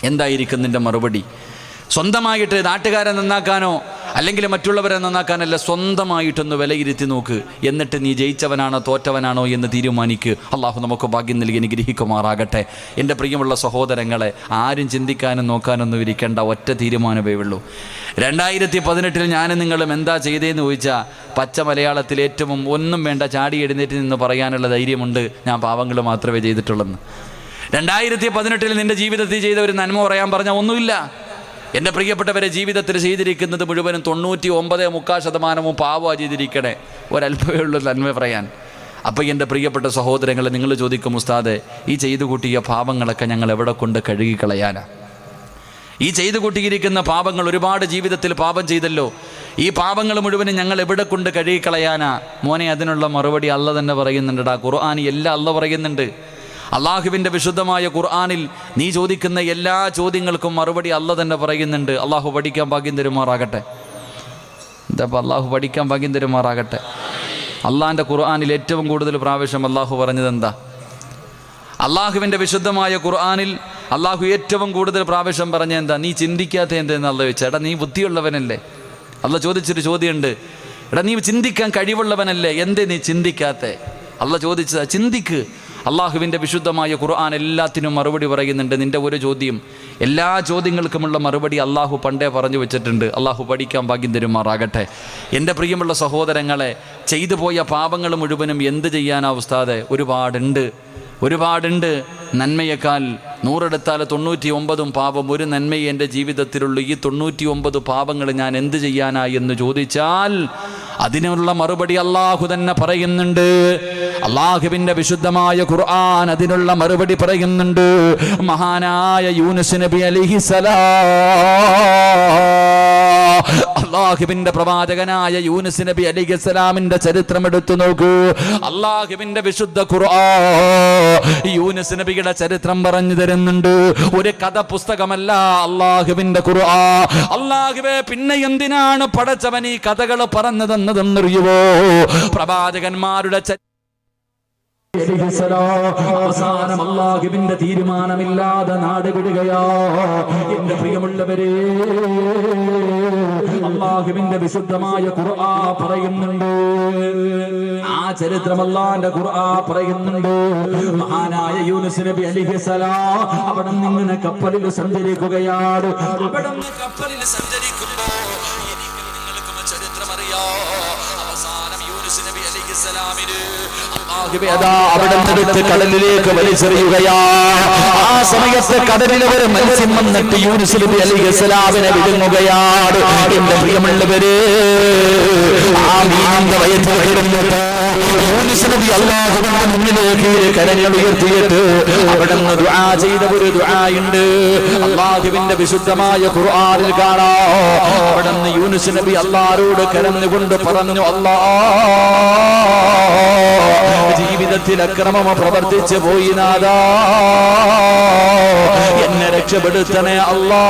എന്തായിരിക്കും നിൻ്റെ മറുപടി? സ്വന്തമായിട്ട് നാട്ടുകാരെ നന്നാക്കാനോ അല്ലെങ്കിൽ മറ്റുള്ളവരെ നന്നാക്കാനല്ല, സ്വന്തമായിട്ടൊന്ന് വിലയിരുത്തി നോക്ക്. എന്നിട്ട് നീ ജയിച്ചവനാണോ തോറ്റവനാണോ എന്ന് തീരുമാനിക്ക്. അള്ളാഹു നമുക്ക് ഭാഗ്യം നൽകി അനുഗ്രഹിക്കുമാറാകട്ടെ. എൻ്റെ പ്രിയമുള്ള സഹോദരങ്ങളെ, ആരും ചിന്തിക്കാനും നോക്കാനൊന്നും ഇരിക്കേണ്ട, ഒറ്റ തീരുമാനമേ ഉള്ളൂ. 2018 ഞാനും നിങ്ങളും എന്താ ചെയ്തതെന്ന് ചോദിച്ചാൽ പച്ച മലയാളത്തിൽ ഏറ്റവും ഒന്നും വേണ്ട ചാടി എഴുന്നേറ്റ് നിന്ന് പറയാനുള്ള ധൈര്യമുണ്ട്, ഞാൻ പാവങ്ങൾ മാത്രമേ ചെയ്തിട്ടുള്ളെന്ന്. 2018 നിൻ്റെ ജീവിതത്തിൽ ചെയ്ത ഒരു നന്മ പറയാൻ പറഞ്ഞാൽ ഒന്നുമില്ല. എൻ്റെ പ്രിയപ്പെട്ടവരെ, ജീവിതത്തിൽ ചെയ്തിരിക്കുന്നത് മുഴുവനും 99.3% പാവമാണ് ചെയ്തിരിക്കണേ. ഒരല്പമേ ഉള്ളൂ നന്മ പറയാൻ. അപ്പോൾ എൻ്റെ പ്രിയപ്പെട്ട സഹോദരങ്ങളെ, നിങ്ങൾ ചോദിക്കും, ഉസ്താദെ, ഈ ചെയ്തു കൂട്ടിയ പാപങ്ങളൊക്കെ ഞങ്ങൾ എവിടെ കൊണ്ട് കഴുകിക്കളയാനാ? ഈ ചെയ്തു കൂട്ടിയിരിക്കുന്ന പാപങ്ങൾ, ഒരുപാട് ജീവിതത്തിൽ പാപം ചെയ്തല്ലോ, ഈ പാപങ്ങൾ മുഴുവനും ഞങ്ങൾ എവിടെ കൊണ്ട് കഴുകിക്കളയാനാ? മോനെ, അതിനുള്ള മറുപടി അല്ല തന്നെ പറയുന്നുണ്ട്. ഖുർആൻ എല്ലാം അല്ല പറയുന്നുണ്ട്. അള്ളാഹുവിൻ്റെ വിശുദ്ധമായ ഖുർആനിൽ നീ ചോദിക്കുന്ന എല്ലാ ചോദ്യങ്ങൾക്കും മറുപടി അല്ല തന്നെ പറയുന്നുണ്ട്. അള്ളാഹു പഠിക്കാൻ ഭാഗ്യം തരുമാറാകട്ടെ. എന്താ അള്ളാഹു പഠിക്കാൻ ഭാഗ്യം തരുമാറാകട്ടെ. അള്ളാഹിൻ്റെ ഖുർആനിൽ ഏറ്റവും കൂടുതൽ പ്രാവശ്യം അള്ളാഹു പറഞ്ഞത് എന്താ? അള്ളാഹുവിൻ്റെ വിശുദ്ധമായ ഖുർആനിൽ അള്ളാഹു ഏറ്റവും കൂടുതൽ പ്രാവശ്യം പറഞ്ഞ എന്താ? നീ ചിന്തിക്കാത്ത എന്തെന്ന് അല്ല ചോദിച്ചാൽ, എടാ നീ ബുദ്ധിയുള്ളവനല്ലേ? അല്ല ചോദിച്ചൊരു ചോദ്യമുണ്ട്, എടാ നീ ചിന്തിക്കാൻ കഴിവുള്ളവനല്ലേ, എന്തേ നീ ചിന്തിക്കാത്ത? അല്ല ചോദിച്ചതാ, ചിന്തിക്ക്. അള്ളാഹുവിൻ്റെ വിശുദ്ധമായ ഖുർആൻ എല്ലാത്തിനും മറുപടി പറയുന്നുണ്ട്. നിൻ്റെ ഒരു ചോദ്യം, എല്ലാ ചോദ്യങ്ങൾക്കുമുള്ള മറുപടി അള്ളാഹു പണ്ടേ പറഞ്ഞു വെച്ചിട്ടുണ്ട്. അള്ളാഹു പഠിക്കാൻ ഭാഗ്യം തരുമാറാകട്ടെ. എൻ്റെ പ്രിയമുള്ള സഹോദരങ്ങളെ, ചെയ്തു പോയ പാപങ്ങൾ മുഴുവനും എന്ത് ചെയ്യാനാ ഉസ്താദെ? ഒരുപാടുണ്ട്. നന്മയേക്കാൾ 100 എടുത്താൽ 99 പാപം. ഒരു നന്മയെ എൻ്റെ ജീവിതത്തിലുള്ള ഈ 99 പാപങ്ങൾ ഞാൻ എന്ത് ചെയ്യാനാ എന്ന് ചോദിച്ചാൽ അതിനുള്ള മറുപടി അള്ളാഹു തന്നെ പറയുന്നുണ്ട്. അള്ളാഹുവിൻ്റെ വിശുദ്ധമായ ഖുർആൻ അതിനുള്ള മറുപടി പറയുന്നുണ്ട്. മഹാനായ യൂനുസ് നബി അലൈഹിസ്സലാം, അള്ളാഹുവിൻ്റെ പ്രവാചകനായ യൂനുസ് നബി അലൈഹിസ്സലാമിൻ്റെ ചരിത്രം എടുത്തു നോക്കൂ. അള്ളാഹുവിൻ്റെ വിശുദ്ധ ഖുർആൻ യൂനുസ് നബിയുടെ ചരിത്രം പറഞ്ഞു തരുന്നുണ്ട്. ഒരു കഥ പുസ്തകമല്ല അള്ളാഹുവിൻ്റെ ഖുർആൻ. അള്ളാഹുവേ, പിന്നെ എന്തിനാണ് പടച്ചവൻ ഈ കഥകൾ പറഞ്ഞു തന്നതെന്നറിയുവോ? പ്രവാചകന്മാരുടെ അവസാനം അല്ലാഹുവിന്റെ തീരുമാനമില്ലാതെ നാട് വിടുകയോ? എന്റെ പ്രിയമുള്ളവരെ, അല്ലാഹുവിന്റെ വിശുദ്ധമായ ഖുർആൻ പറയുന്നുണ്ട്. ആ ചരിത്രം അല്ലാഹുവിന്റെ ഖുർആൻ പറയുന്നുണ്ട്. മഹാനായ യൂനുസ് നബി അലൈഹിസ്സലാം അവിടെ നിന്ന് കപ്പലിൽ സഞ്ചരിക്കുകയാണ്. അവിടെ നിന്ന് കപ്പലിൽ സഞ്ചരിക്കുമ്പോൾ എനിക്കും നിങ്ങൾക്കും ചരിത്രം അറിയാം. അവസാനം യൂനുസ് നബി അലൈഹിസ്സലാമിന് അവിടെ നിന്നെടുത്ത് കടലിലേക്ക് വലിച്ചെറിയുകയാ. ആ സമയത്ത് കടലിൽ ഒരു മത്സ്യം വന്നിട്ട് യൂനുസ് നബി അലൈഹിസ്സലാമിനെ വിഴുങ്ങുകയാണ്. എന്റെ പ്രിയമുള്ളവരെ, ആ മീനിന്റെ വയറ്റിൽ കിടന്നിട്ട് യൂനുസ് നബി അല്ലാഹുവിന്റെ മുന്നിലേക്ക് കരങ്ങൾ ഉയർത്തിയിട്ട് അവിടെ നിന്ന് ദുആ ചെയ്ത ഒരു ദുആയുണ്ട്. അല്ലാഹുവിന്റെ വിശുദ്ധമായ ഖുർആനിൽ കാണാം. അവിടെ നിന്ന് യൂനുസ് നബി അല്ലാഹുവോട് കരഞ്ഞുകൊണ്ട് പറഞ്ഞു, ജീവിതത്തിൽ അക്രമം പ്രവർത്തിച്ചു പോയി നാഥാ, എന്നെ രക്ഷപ്പെടുത്തണേ അല്ലാ.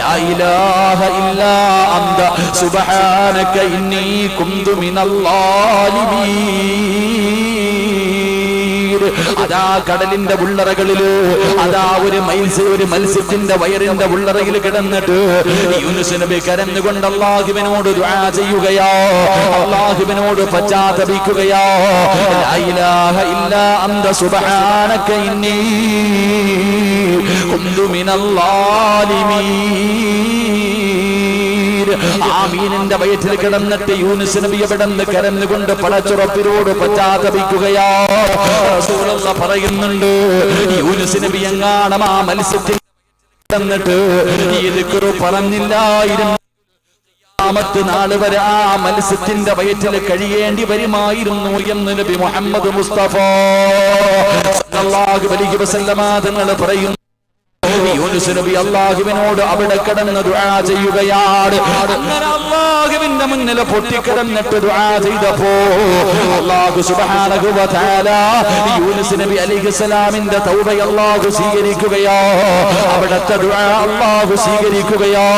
ലാ ഇലാഹ ഇല്ലാ അന്ത സുബ്ഹാനക ഇന്നി കുന്തു മിനൽ ളാലിമീൻ. അതാ കടലിന്റെ ഉള്ളറകളില്, അതാ ഒരു മത്സ്യത്തിന്റെ വയറിന്റെ ഉള്ളറയിൽ കിടന്നിട്ട് യൂനുസ് നബി കരഞ്ഞുകൊണ്ട് അല്ലാഹുവിനോട് ദുആ ചെയ്യുകയോ, അല്ലാഹുവിനോട് പശ്ചാത്തപിക്കുകയോ. ലാ ഇലാഹ ഇല്ലാ അന്ത സുബ്ഹാനക ഇന്നി കുന്തു മിനൽ ളാലിമീൻ. ആമീനിന്റെ വയറ്റിൽ കിടന്നിട്ട് യൂനുസ് നബി അവിടെ നിന്ന് കരഞ്ഞുകൊണ്ട് പടച്ചുറപ്പിനോട് പശ്ചാത്തപിക്കുകയോ. റസൂലുള്ളാഹി പറയുന്നുണ്ട്, യൂനുസ് നബി എങ്ങാണം ആ മത്സ്യത്തിൽ കിടന്നിട്ട് ഈ ദിക്ർ പറഞ്ഞില്ലായിരുന്നു, ാമത്ത് നാൾ വരെ ആ മത്സ്യത്തിന്റെ വയറ്റിൽ കഴിയേണ്ടി വരുമായിരുന്നു എന്ന് നബി മുഹമ്മദ് മുസ്തഫ സല്ലല്ലാഹു അലൈഹി വസല്ലം തങ്ങൾ പറയുന്നു. യൂനുസ് നബി അല്ലാഹുവിനോട് അവിടെ കിടന്ന് ദുആ ചെയ്യുകയാണ്. അങ്ങനെ അല്ലാഹുവിന്റെ മുന്നിൽ പൊട്ടിക്കിടന്നിട്ട് ദുആ ചെയ്തപ്പോ അല്ലാഹു സുബ്ഹാനഹു വ തആല യൂനുസ് നബി അലൈഹിസ്സലാമിന്റെ തൗബ അല്ലാഹു സ്വീകരിക്കുകയോ, അവിടുത്തെ ദുആ അല്ലാഹു സ്വീകരിക്കുകയോ,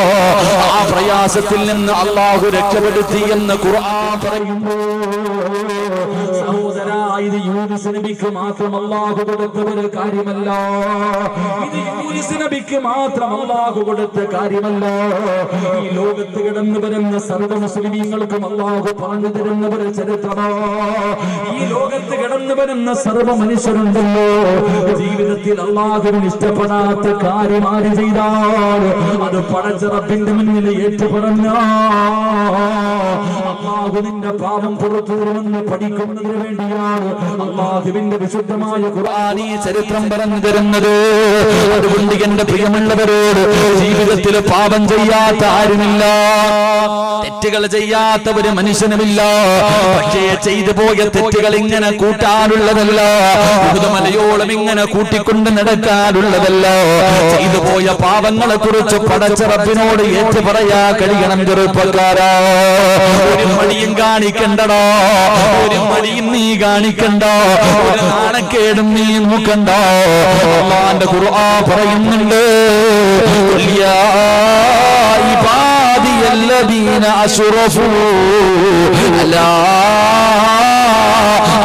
ആ പ്രയാസത്തിൽ നിന്ന് അല്ലാഹു രക്ഷപ്പെടുത്തി എന്ന് ഖുർആൻ പറയുന്നു. സഹോദരാ, ഇത് യൂനുസ് നബിക്ക് മാത്രം അല്ലാഹു കൊടുത്ത ഒരു കാര്യമല്ല. ഇത് യൂനുസ് നബിക്ക് മാത്രം അല്ലാഹു കൊടുത്ത കാര്യമല്ല. ഈ ലോകത്ത് കിടന്നു വരുന്ന സർവ്വ മുസ്ലിമീങ്ങൾക്കും അല്ലാഹു പറഞ്ഞു തരുന്ന ഒരു ചരിത്രമാണ്. ഈ ലോകത്ത് കിടന്നു വരുന്ന സർവ്വ മനുഷ്യരുണ്ടല്ലോ, ജീവിതത്തിൽ അല്ലാഹുവിന് ഇഷ്ടപ്പെടാത്ത കാര്യം ആര് ചെയ്താൽ അത് പടച്ച റബ്ബിന്റെ മുന്നിൽ ഏറ്റുപറഞ്ഞ അല്ലാഹു നിന്റെ പാപം പുറത്തുവരുമെന്ന് പഠിക്കുന്നതിന് വേണ്ടിയാണ് അല്ലാഹുവിന്റെ വിശുദ്ധമായ ഖുർആൻ ഈ ചരിത്രം പറഞ്ഞു തരുന്നത്. അതുകൊണ്ട് എന്റെ പ്രിയമുള്ളവരോട്, ജീവിതത്തിൽ പാപം ചെയ്യാത്ത ആരുമില്ല, തെറ്റുകൾ ചെയ്യാത്ത ഒരു മനുഷ്യനുമില്ല. പക്ഷേ ചെയ്തു പോയ തെറ്റുകൾ ഇങ്ങനെ കൂട്ടാനുള്ളതല്ല, മലയോളം ഇങ്ങനെ കൂട്ടിക്കൊണ്ട് നടക്കാനുള്ളതല്ല. ചെയ്തു പോയ പാപങ്ങളെ കുറിച്ച് പടച്ച റബ്ബിനോട് ഏറ്റു പറയാ കഴിയണം. ചെറുപ്പക്കാരാ, ഒരു മടിയും കാണിക്കണ്ടടോ, ഒരു മടിയും നീ കാണിക്കണ്ട, ഒരു നാണക്കേടും നീ നോക്കണ്ട. അല്ലാഹുവിന്റെ ഖുർആൻ പറയുന്നുണ്ട്, യാ ഇബാദിയല്ലദീന അശ്റഫൂ അലാ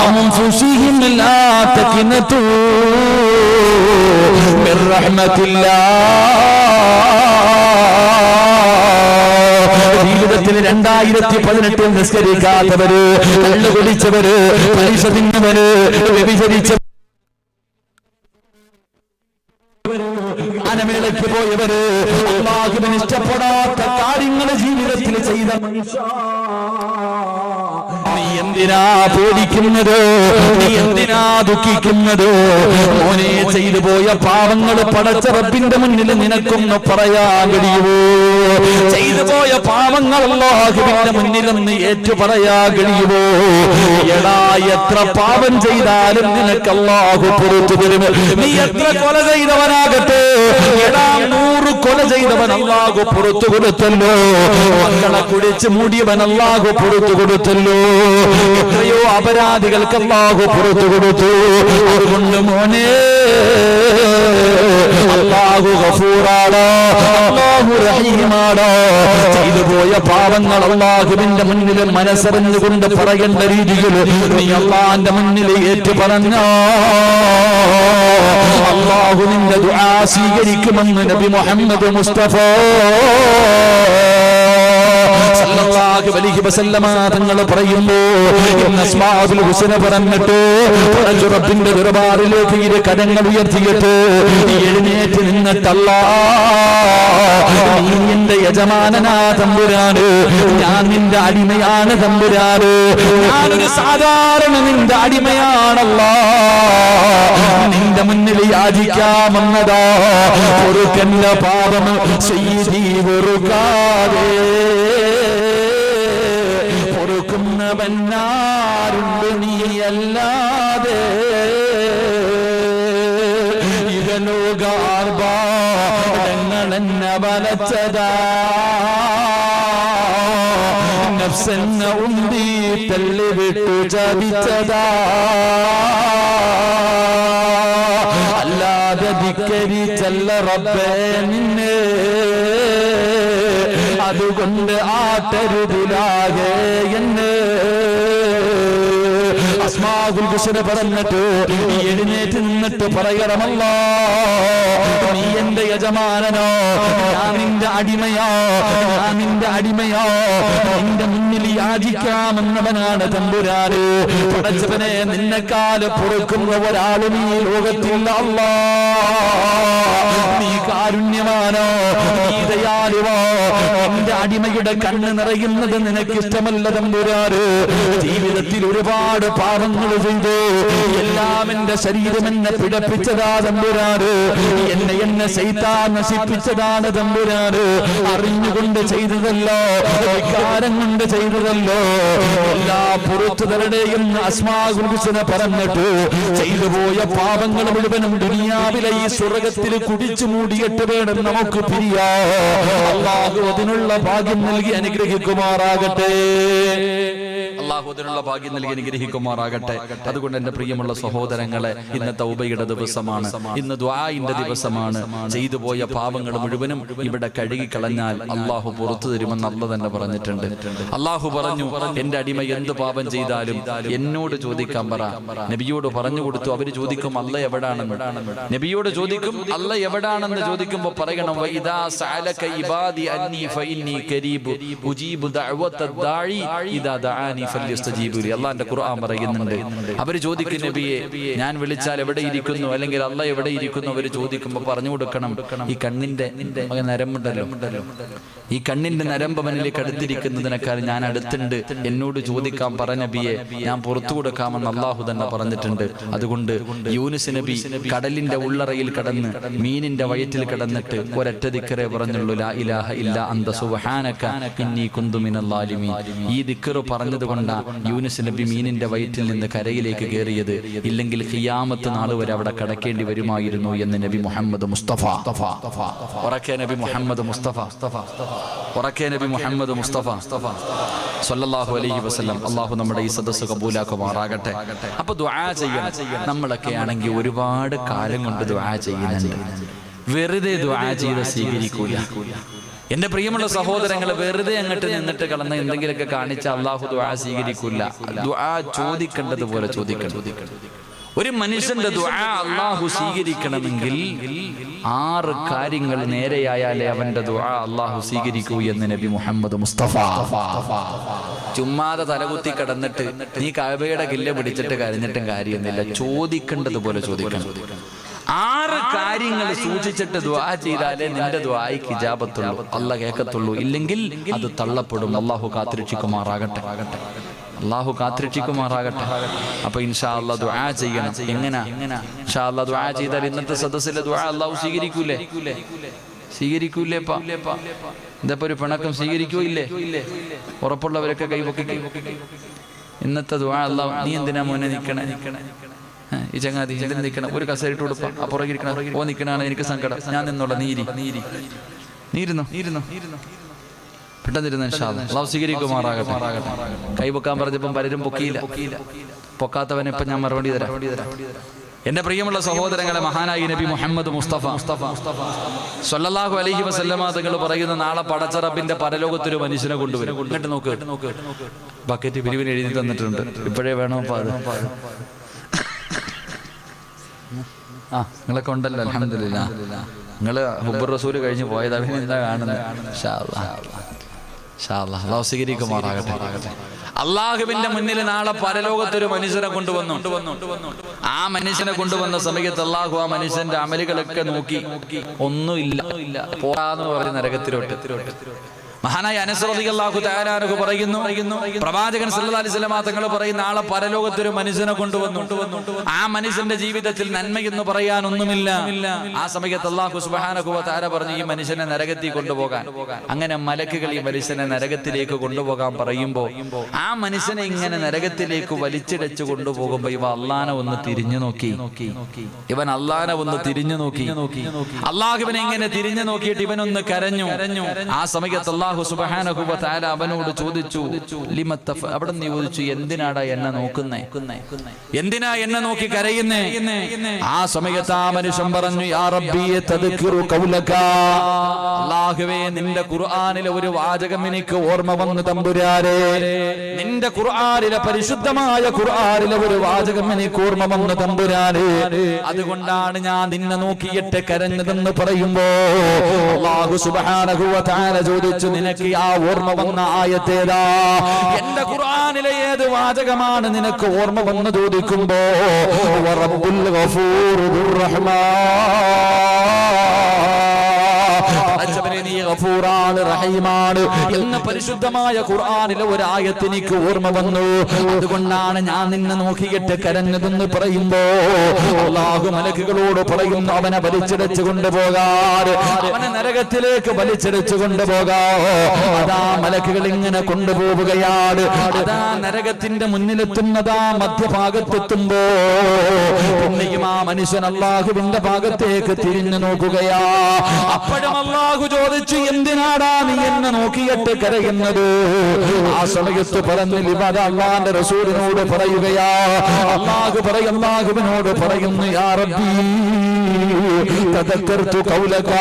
അൻഫുസിഹിം ലാ തഖ്നതു മിർ റഹ്മത്തില്ലാഹ്. ജീവിതത്തിൽ 2018 നിസ്കരിക്കാത്തവര്, കള്ളു കുടിച്ചവര്, പലിശ തിന്നവര്, വ്യഭിചരിച്ച ആനമേളയ്ക്ക് പോയവര്, അല്ലാഹുവിന് ഇഷ്ടപ്പെടാത്ത കാര്യങ്ങൾ ജീവിതത്തിൽ ചെയ്ത മനുഷ്യ, നീ എന്തിനാ പേടിക്കുന്നത്? നീ എന്തിനാ ദുഃഖിക്കുന്നത്? മോനെ, ചെയ്തു പോയ പാവങ്ങൾ പടച്ച റബ്ബിന്റെ മുന്നിൽ നിനക്കൊന്ന് പറയാൻ കഴിയുമോ? ചെയ്തു പോയ പാവങ്ങൾ അല്ലാഹുവിന്റെ മുന്നിലൊന്ന് ഏറ്റു പറയാൻ കഴിയുമോ? എടാ, എത്ര പാപം ചെയ്താലും നിനക്ക് അല്ലാഹു പുറത്തു തരും. നീ എത്ര കൊല ചെയ്തവനാകട്ടെ, എടാ 100 കൊല ചെയ്തവൻ അല്ലാഹു പുറത്തു കൊടുത്തല്ലോ. മക്കളെ കുടിച്ച് മൂടിയവൻ അല്ലാഹു പുറത്തു കൊടുത്തല്ലോ. എത്രയോ അപരാധികൾക്ക് അല്ലാഹു പുറത്തു കൊടുത്തു. അതുകൊണ്ട് മോനെ, അല്ലാഹു ഗഫൂറാണ്, അല്ലാഹു റഹീമാണ്. ചെയ്തു പോയ പാവങ്ങൾ അല്ലാഹുവിന്റെ മുന്നിൽ മനസ്സറിഞ്ഞുകൊണ്ട് പറയേണ്ട രീതിയിൽ നീ അല്ലാഹുവിന്റെ മുന്നിൽ ഏറ്റു പറഞ്ഞ അല്ലാഹു നിന്റെ ദുആ സ്വീകരിക്കുമെന്ന് നബി മുഹമ്മദ് മുസ്തഫ സല്ലല്ലാഹു അലൈഹി വസല്ലമ തങ്ങൾ പറയുന്നു. ഇന്ന അസ്മാഉൽ ഹുസ്ന പറഞ്ഞിട്ട് റബ്ബിന്റെ ദർബാറിലേക്ക് ഇരു കരങ്ങൾ ഉയർത്തിയിട്ട് എഴുന്നേറ്റ് നിന്നിട്ട് അല്ലാഹ്, നീ എന്റെ യജമാനനാ തമ്പുരാന്, ഞാൻ നിന്റെ അടിമയാണ് തമ്പുരാന്, ഞാനൊരു സാധാരണ നിന്റെ അടിമയാണല്ലാഹ്, നിന്റെ മുന്നിൽ യാചിക്കാമെന്നതാ. പൊറുക്കല്ല പാപം സയ്യിദി വെറുക്കാതെ, പൊറുക്കുന്നവനാരുണ്ട് നീയല്ലാതെ. ഇഹലോകാർഭാടങ്ങളെന്നെ വലച്ചതാ, നഫ്സെന്നെ ഉന്തി തള്ളിവിട്ടു ചതിച്ചതാ. അല്ലാതെ ധിക്കരിച്ചല്ല റബ്ബേ നിന്നെ, അതുകൊണ്ട് ആട്ടരുതിലാകെ എന്ന്. അസ്മാഉൽ ഹുസ്ന പറഞ്ഞിട്ട് എഴുന്നേറ്റ് നിന്നിട്ട് പറയണമല്ലോ, നീ എന്റെ യജമാനനോ, ഞാൻ നിന്റെ അടിമയോ, ഞാൻ നിന്റെ അടിമയോ, നിന്റെ മുന്നിൽ യാചിക്കാമെന്നവനാണ് തമ്പുരാന്. പടച്ചവനെ, നിന്നെക്കാല് പൊറുക്കുന്ന ഒരാളും ഈ ലോകത്തില്ല അല്ലാഹ്. നീ കാരുണ്യമാനോ, നീ ദയാലുവോ, നിന്റെ അടിമയുടെ കണ്ണ് നിറയുന്നത് നിനക്ക് ഇഷ്ടമല്ല തമ്പുരാന്. ജീവിതത്തിൽ ഒരുപാട് പാപങ്ങൾ ചെയ്തു, എല്ലാം എന്റെ ശരീരം എന്നെ പിടപ്പിച്ചതാ തമ്പുരാന്, എന്നെ ശൈത്താൻ നശിപ്പിച്ചതാണ് തമ്പുരാന്. അറിഞ്ഞുകൊണ്ട് ചെയ്തതല്ലോ, വികാരം കൊണ്ട് ചെയ്തതല്ലോ, എല്ലാ പുറത്തുതരുടെയും അസ്മാഉൽ ഹുസ്ന പറഞ്ഞിട്ട് ചെയ്തു പോയ പാപങ്ങൾ മുഴുവനും ദുനിയാവിലെ ഈ സ്വർഗ്ഗത്തിൽ കുടിച്ചു മൂടിയിട്ട് വേണം നമുക്ക് പിരിയാ. അല്ലാഹു അതിനുള്ള ഭാഗ്യം നൽകി അനുഗ്രഹിക്കുമാറാകട്ടെ. അള്ളാഹു അതിനുള്ള ഭാഗ്യം നൽകി അനുഗ്രഹിക്കുമാറാകട്ടെ. അതുകൊണ്ട് എൻ്റെ പ്രിയമുള്ള സഹോദരങ്ങളെ, ഇന്ന് തൗബയുടെ ദിവസമാണ്, ഇന്ന് ദുആഇന്റെ ദിവസമാണ്. ചെയ്തു പോയ പാപങ്ങൾ മുഴുവനും ഇവിടെ കഴുകിക്കളഞ്ഞാൽ അള്ളാഹു പുറത്തു തരുമെന്ന് അല്ലാഹു തന്നെ പറഞ്ഞിട്ടുണ്ട്. അള്ളാഹു പറഞ്ഞു, എൻ്റെ അടിമ എന്ത് പാപം ചെയ്താലും എന്നോട് ചോദിക്കാൻ പറ. നബിയോട് പറഞ്ഞു കൊടുത്തു. അവര് ചോദിക്കും അല്ല എവിടാണെന്ന്. നബിയോട് ചോദിക്കും അല്ല എവിടാണെന്ന് ചോദിക്കുമ്പോൾ പറയണം, വഇദാ സഅലക ഇബാദി അന്നി ഫഇന്നി ഖരീബ് ഉജീബു ദഅവത ദാഇ ഇദാ ദഅാനി ഫല്യസ്തജീബു ലി. അല്ലാഹുവിന്റെ ഖുർആൻ പറയുന്നുണ്ട്. അവര് ചോദിക്കും നബിയെ, ഞാൻ വിളിച്ചാൽ എവിടെ ഇരിക്കുന്നു, അല്ലെങ്കിൽ അല്ല എവിടെ ഇരിക്കുന്നു. അവര് ചോദിക്കുമ്പോൾ പറഞ്ഞു കൊടുക്കണം, ഈ കണ്ണിന്റെ നരമ്പുണ്ടല്ലോ, ഈ കണ്ണിന്റെ നരമ്പ് അവനിലേക്ക് അടുത്തിരിക്കുന്നതിനേക്കാൾ ഞാൻ അടുത്തുണ്ട്, എന്നോട് ചോദിക്കാൻ പറ നബിയെ, ഞാൻ പുറത്തു കൊടുക്കാമെന്ന് അള്ളാഹു തന്നെ പറഞ്ഞിട്ടുണ്ട്. അതുകൊണ്ട് യൂനുസ് നബി കടലിന്റെ ഉള്ളറയിൽ കടന്ന് മീനിന്റെ വയറ്റിൽ കിടന്നിട്ട് ഒരൊറ്റ ദിക്റേ പറഞ്ഞുള്ളൂ, ലാ ഇലാഹ ഇല്ലാ അന്ത സുബ്ഹാനക ഇന്നി കുന്തു മിനൽ ളാലിമീൻ. ഈ ദിക്ർ പറഞ്ഞതുകൊണ്ടാ യൂനുസ് നബി മീനിന്റെ വയറ്റിൽ നിന്ന് കരയിലേക്ക് കയറിയത്. ഇല്ലെങ്കിൽ ഖിയാമത്ത് നാൾ വരെ അവിടെ കടക്കേണ്ടി വരുമായിരുന്നു എന്ന് നബി മുഹമ്മദ് മുസ്തഫ. ഉറക്കെ നബി മുഹമ്മദ് മുസ്തഫ, ഉറക്കെ നബി മുഹമ്മദ് മുസ്തഫ സ്വല്ലല്ലാഹു അലൈഹി വസല്ലം. അള്ളാഹു നമ്മുടെ ഈ സദസ്സ് കബൂലാക്കുമാറാകട്ടെ. അപ്പൊ ദുആ ചെയ്യണം. നമ്മളൊക്കെ ആണെങ്കിൽ ഒരുപാട് കാലം കൊണ്ട് ദുആ ചെയ്യുന്നുണ്ട്. വെറുതെ ദുആ ചെയ്ത് സ്വീകരിക്കൂല. എന്റെ പ്രിയമുള്ള സഹോദരങ്ങളെ, വെറുതെ അങ്ങോട്ട് നിന്നിട്ട് കളന്ന് എന്തെങ്കിലുമൊക്കെ കാണിച്ച അള്ളാഹു ദുആ സ്വീകരിക്കൂല. ദുആ ചോദിക്കേണ്ടതുപോലെ ചോദിക്കണം. ഒരു മനുഷ്യന്റെ ദുആ അള്ളാഹു സ്വീകരിക്കണമെങ്കിൽ 6 കാര്യങ്ങൾ നേരെയായാലേ അവന്റെ ദുആ അള്ളാഹു സ്വീകരിക്കൂ എന്ന് നബി മുഹമ്മദ് മുസ്തഫ. ചുമ്മാതെ തലകുത്തി കിടന്നിട്ട് നീ കഅബയുടെ കില്ല പിടിച്ചിട്ട് കരഞ്ഞിട്ടും കാര്യമൊന്നുമില്ല. ചോദിക്കേണ്ടതുപോലെ ചോദിക്കണം. 6 കാര്യങ്ങൾ സൂക്ഷിച്ചിട്ട് ദുആ ചെയ്താലേ നിന്റെ ദുആയ്ക്ക് ഇജാബത്തുള്ളൂ, അല്ലാഹ് കേൾക്കത്തുള്ളൂ. ഇല്ലെങ്കിൽ അത് തള്ളപ്പെടും. അള്ളാഹു കാത്തിരക്ഷിക്കുമാറാകട്ടെ. അള്ളാഹു കാത്തിരക്ഷിക്കുമാറാകട്ടെ. അപ്പൊ ഇൻഷാ അല്ലാഹ് ദുആ ചെയ്യണം. എങ്ങനെ ഇൻഷാ അല്ലാഹ് ദുആ ചെയ്താൽ ഇന്നത്തെ സദസ്സിലെ ദുആ അള്ളാഹു സ്വീകരിക്കൂലേ? സ്വീകരിക്കൂലേപ്പാ? ഇതപ്പോ ഒരു പിണക്കം സ്വീകരിക്കൂ ഇല്ലേ? ഉറപ്പുള്ളവരൊക്കെ കൈപൊക്കി. ഇന്നത്തെ ദുആ അള്ളാഹു, നീ എന്തിനാ മോനെ നിക്കണേ, ഈ ചങ്ങാതി എന്തിനാ നിക്കണം, ഒരു കസേരയിട്ട് കൊടുപ്പ, അപ്പുറം ഇരിക്കണം, ഓ നിക്കണാണ് എനിക്ക് സങ്കടം, ഞാൻ നിന്നോളാം, നീരുന്നു പെട്ടെന്നിരുന്നു. അള്ളാഹു സ്വീകരിക്കുമാറാകട്ടെ. കൈപൊക്കാൻ പറഞ്ഞപ്പം പലരും പൊക്കിയില്ല. പൊക്കാത്തവനെ ഇപ്പൊ ഞാൻ മറുപടി തരാം. എന്റെ പ്രിയമുള്ള സഹോദരങ്ങളെ, മഹാനായി നബി മുഹമ്മദ് മുസ്തഫ സ്വല്ലല്ലാഹു അലൈഹി വസല്ലമ തങ്ങൾ പറയുന്ന, നാളെ പടച്ച റബ്ബിന്റെ പരലോകത്തൊരു മനുഷ്യനെ കൊണ്ടുവരും. എന്നിട്ട് നോക്ക്, ബക്കറ്റ് പിരിവിന് എഴുതി തന്നിട്ടുണ്ട്, ഇപ്പോഴേ വേണോ? നിങ്ങളൊക്കെ ഉണ്ടല്ലോ, അൽഹംദുലില്ലാഹ്. നിങ്ങള് ഹുബ്ബുർ റസൂല് കഴിഞ്ഞ് പോയത് എന്താ കാണുന്നത്? അല്ലാഹു സ്വീകരിക്കുമാറാകട്ടെ. അള്ളാഹുവിന്റെ മുന്നിൽ നാളെ പരലോകത്തൊരു മനുഷ്യനെ കൊണ്ടുവന്നു. ആ മനുഷ്യനെ കൊണ്ടുവന്ന സമയത്ത് അള്ളാഹു ആ മനുഷ്യന്റെ അമലുകളൊക്കെ നോക്കി, ഒന്നുമില്ല, പോരാന്ന് പറഞ്ഞ് നരകത്തിലോട്ട്. മഹാനായ അനസ് റളിയല്ലാഹു തആല അൻഹു പറയുന്നു, പ്രവാചകൻ സല്ലല്ലാഹു അലൈഹി വസല്ലം തങ്ങൾ പറയുന്ന, നാളെ പരലോകത്തൊരു മനുഷ്യനെ കൊണ്ടുവന്നു. ആ മനുഷ്യന്റെ ജീവിതത്തിൽ നന്മയെന്ന് പറയാൻ ഒന്നുമില്ല. ആ സമയത്ത് അല്ലാഹു സുബ്ഹാനഹു വ തആല പറഞ്ഞു, ഈ മനുഷ്യനെ നരകത്തിൽ കൊണ്ടുപോകാൻ. അങ്ങനെ മലക്കുകൾ ഈ മനുഷ്യനെ നരകത്തിലേക്ക് കൊണ്ടുപോകാൻ പറയുമ്പോൾ ആ മനുഷ്യനെ ഇങ്ങനെ നരകത്തിലേക്ക് വലിച്ചിടച്ചു കൊണ്ടുപോകുമ്പോൾ ഇവ അള്ളാനെ ഒന്ന് തിരിഞ്ഞു നോക്കി. അള്ളാഹുവിനെ ഇങ്ങനെ തിരിഞ്ഞു നോക്കിയിട്ട് ഇവനൊന്ന് കരഞ്ഞു. ആ സമയത്ത് അല്ലാഹു സുബ്ഹാനഹു വ തആല അവനോട് ചോദിച്ചു, അവിടെ നീ ചോദിച്ചു, എന്തിനാടാ എന്നെ നോക്കുന്നേ, എന്തിനാ എന്നെ നോക്കി കരയുന്നേ? ആ സമയത്ത് ആ മനുഷ്യൻ പറഞ്ഞു, യാ റബ്ബി തദ്കിറു ഖൗലക, അല്ലാഹുവേ നിന്റെ ഖുർആനിലെ ഒരു വാചകം എനിക്ക് ഓർമ്മ വന്നു തമ്പുരാനെ. നിന്റെ ഖുർആനിലെ പരിശുദ്ധമായ ഖുർആനിലെ ഒരു വാചകം എനിക്ക് ഓർമ്മ വന്നു തമ്പുരാനെ. അതുകൊണ്ടാണ് ഞാൻ നിന്നെ നോക്കിയിട്ട് കരഞ്ഞതെന്ന് പറയുമ്പോ അല്ലാഹു സുബ്ഹാനഹു വ തആല ചോദിച്ചു, നിനക്ക് ആ ഓർമ്മ വന്ന ആയത്തേതാ? എന്റെ ഖുർആനിലെ ഏത് വാചകമാണ് നിനക്ക് ഓർമ്മ വന്ന് ചോദിക്കുമ്പോ റബ്ബുൽ ഗഫൂറുർ റഹ്മാൻ, നീ ഗഫൂറാണ് റഹീമാണ് എന്ന പരിശുദ്ധമായ ഖുർആനിലെ ഒരു ആയത്ത് എനിക്ക് ഓർമ്മ വന്നു. അതുകൊണ്ടാണ് ഞാൻ നിന്നെ നോക്കിയിട്ട് കരഞ്ഞതെന്ന് പറയുമ്പോ അല്ലാഹു മലക്കുകളോട് പറയുന്നു, അവനെ വലിച്ചിടച്ചു കൊണ്ടുപോകാൻ, അവനെ നരകത്തിലേക്ക് വലിച്ചിടച്ചു കൊണ്ടുപോകാ. അതാ മലക്കുകൾ ഇങ്ങനെ കൊണ്ടുപോവുകയാണ്. അതാ നരകത്തിന്റെ മുന്നിലെത്തുന്നതാ മധ്യഭാഗത്തെത്തുമ്പോ പിന്നെയും ആ മനുഷ്യൻ അല്ലാഹുവിന്റെ ഭാഗത്തേക്ക് തിരിഞ്ഞു നോക്കുകയാ. അപ്പോഴും അല്ലാഹു ചോദിച്ചു, എന്തിനാ എന്തിനാടാ നീ എന്നെ നോക്കിയിട്ട് കരയുന്നത്? ആ സമയത്ത് പറഞ്ഞില്ല, അള്ളാന്റെ റസൂലിനോട് പറയുകയാ. അള്ളാഹുവിനോട് പറയുന്നു, യാ റബ്ബി തദക്കർതു ഖൗലക,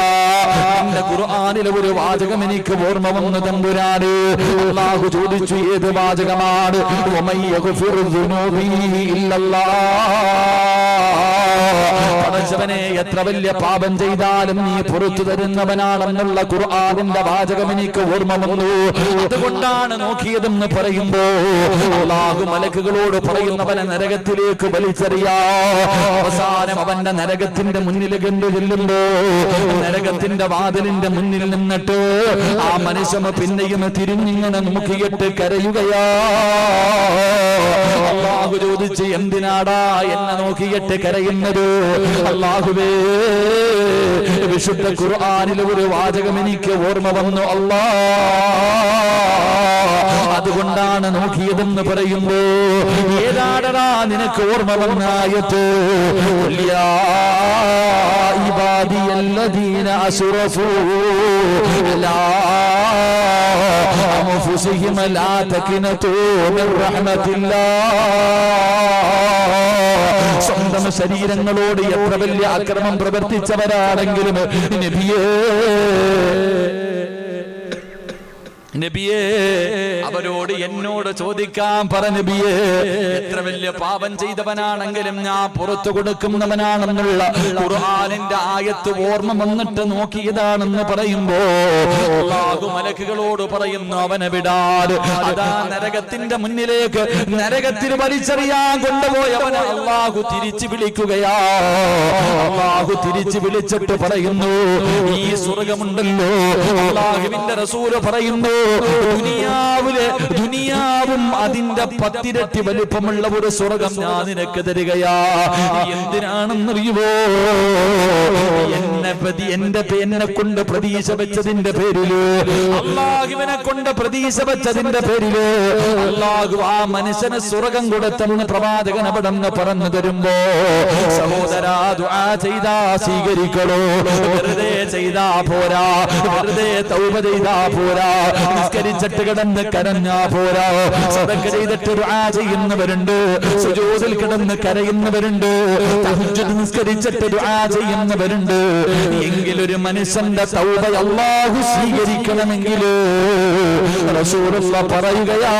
നിന്റെ ഖുർആനിലെ ഒരു വാചകം എനിക്ക് ഓർമ്മ വന്നു തമ്പുരാനെ. അള്ളാഹു ചോദിച്ചു, ഏത് വാചകമാണ്? വമൻ യഗ്ഫിറു ദുനൂബി പടച്ചവനെ, എത്ര വലിയ പാപം ചെയ്താലും നീ പുറത്തു തരുന്നവനാണെന്നുള്ള ഖുർആനിന്റെ വാചകം എനിക്ക് ഓർമ്മ വന്നു. അതുകൊണ്ടാണ് നോക്കിയതെന്ന് പറയുമ്പോ അല്ലാഹു മലക്കുകളോട് പറയുന്നവനെ നരകത്തിലേക്ക് വലിച്ചെറിയാ. അവസാനം അവന്റെ നരകത്തിന്റെ മുന്നിൽ കണ്ടു ചെല്ലുമ്പോ നരകത്തിന്റെ വാതിലിന്റെ മുന്നിൽ നിന്നിട്ട് ആ മനുഷ്യന് പിന്നെയും തിരിഞ്ഞിങ്ങനെ നോക്കിയിട്ട് കരയുകയാ. അല്ലാഹു ചോദിച്ച്, എന്തിനാടാ എന്നെ നോക്കിയിട്ട് കരയുന്നത്? അല്ലാഹുവേ, വിശുദ്ധ ഖുർആനിലെ ഒരു വാചകം എനിക്ക് ഓർമ്മ വന്നു അല്ലാ, അതുകൊണ്ടാണ് നോക്കിയതെന്ന് പറയുമ്പോ, ഏതാടടാ നിനക്ക് ഓർമ്മ വന്ന ആയത്ത്? യാ ഇബാദിയല്ലദീന അസ്റഫൂ അലാ അൻഫുസിഹിം ലാ തഖ്നതൂ മിർ റഹ്മത്തില്ലാഹ്. സ്വന്തം ശരീരങ്ങളോട് എത്ര വലിയ അക്രമം പ്രവർത്തിച്ചവരാണെങ്കിലും നബിയേ, അവരോട് എന്നോട് ചോദിക്കാൻ പറ നബിയേ, എത്ര വലിയ പാപം ചെയ്തവനാണെങ്കിലും ഞാൻ പുറത്തു കൊടുക്കുന്നവനാണെന്നുള്ള ഖുർആനിന്റെ ആയത്ത് ഓർമ്മ വന്നിട്ട് നോക്കിയതാണെന്ന് പറയുമ്പോ അല്ലാഹു മലക്കുകളോട് പറയുന്നു, അവനെ വിടാതെ അതാ നരകത്തിന്റെ മുന്നിലേക്ക് നരകത്തിൽ വലിച്ചെറിയാൻ കൊണ്ടുപോയവനെ അല്ലാഹു തിരിച്ചു വിളിക്കുകയാ. അല്ലാഹു തിരിച്ചു വിളിച്ചിട്ട് പറയുന്നു, ഈ സ്വർഗമുണ്ടല്ലോ, അല്ലാഹുവിന്റെ റസൂല് പറയുന്നു, ദുനിയാവും അതിന്റെ 10 ഇരട്ടി വലിപ്പമുള്ള ഒരു സ്വർഗം ഞാൻ നിനക്ക് തരികയാ. എന്തിനാണെന്നറിയുമോ? എന്നെ കൊണ്ട് പ്രതീക്ഷ വെച്ചതിന്റെ പേരില്, അല്ലാഹുവിനെ കൊണ്ട് പ്രതീക്ഷ വെച്ചതിന്റെ പേരില് അല്ലാഹു ആ മനുഷ്യന് സ്വർഗം കൊടുത്തെന്ന് പ്രവാചകൻ അവിടെ നിന്ന് പറഞ്ഞു തരുമ്പോ, സഹോദരാ, ദുആ ചെയ്താ സ്വീകരിക്കണോ? വെറുതെ ചെയ്താ പോരാ, വെറുതെ തൗബ ചെയ്താ പോരാ, നിസ്കരിച്ചിട്ട് കിടന്ന് കരഞ്ഞാ പോരാ. സദഖ ചെയ്തിട്ട് ദുആ ചെയ്യുന്നവരുണ്ട്, സുജൂദിൽ കിടന്ന് കരയുന്നവരുണ്ട്, തഹജ്ജുദ് നിസ്കരിച്ചിട്ട് ദുആ ചെയ്യുന്നവരുണ്ട്. എങ്കിലൊരു മനുഷ്യന്റെ തൗബ അല്ലാഹു സ്വീകരിക്കണമെങ്കിൽ റസൂലുള്ളാഹി പറയുകയാ,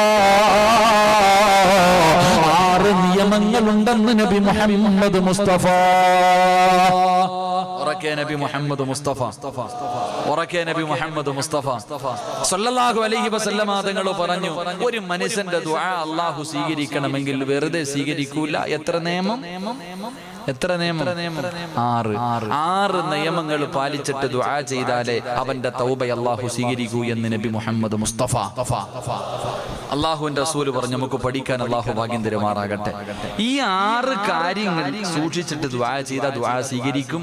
6 നിയമങ്ങളുണ്ടെന്ന് നബി മുഹമ്മദ് മുസ്തഫ. നബി മുഹമ്മദ് മുസ്തഫ നബി മുഹമ്മദ് മുസ്തഫ സല്ലല്ലാഹു അലൈഹി വസല്ലമ തങ്ങൾ പറഞ്ഞു, ഒരു മനുഷ്യന്റെ ദുആ അല്ലാഹു സ്വീകരിക്കണമെങ്കിൽ വെറുതെ സ്വീകരിക്കൂല. എത്ര നിയമം? 6 നിയമങ്ങൾ പാലിച്ചിട്ട് ദുആ ചെയ്താലേ അവന്റെ തൗബ അല്ലാഹു സ്വീകരിക്കൂ എന്ന് നബി മുഹമ്മദ് മുസ്തഫ. അല്ലാഹുവിന്റെ റസൂൽ പറഞ്ഞു, നമുക്ക് പഠിക്കാൻ അല്ലാഹു ഭാഗ്യം തരുമാറാകട്ടെ. ഈ 6 കാര്യങ്ങൾ സൂക്ഷിച്ചിട്ട് ദുആ ചെയ്താൽ ദുആ സ്വീകരിക്കും.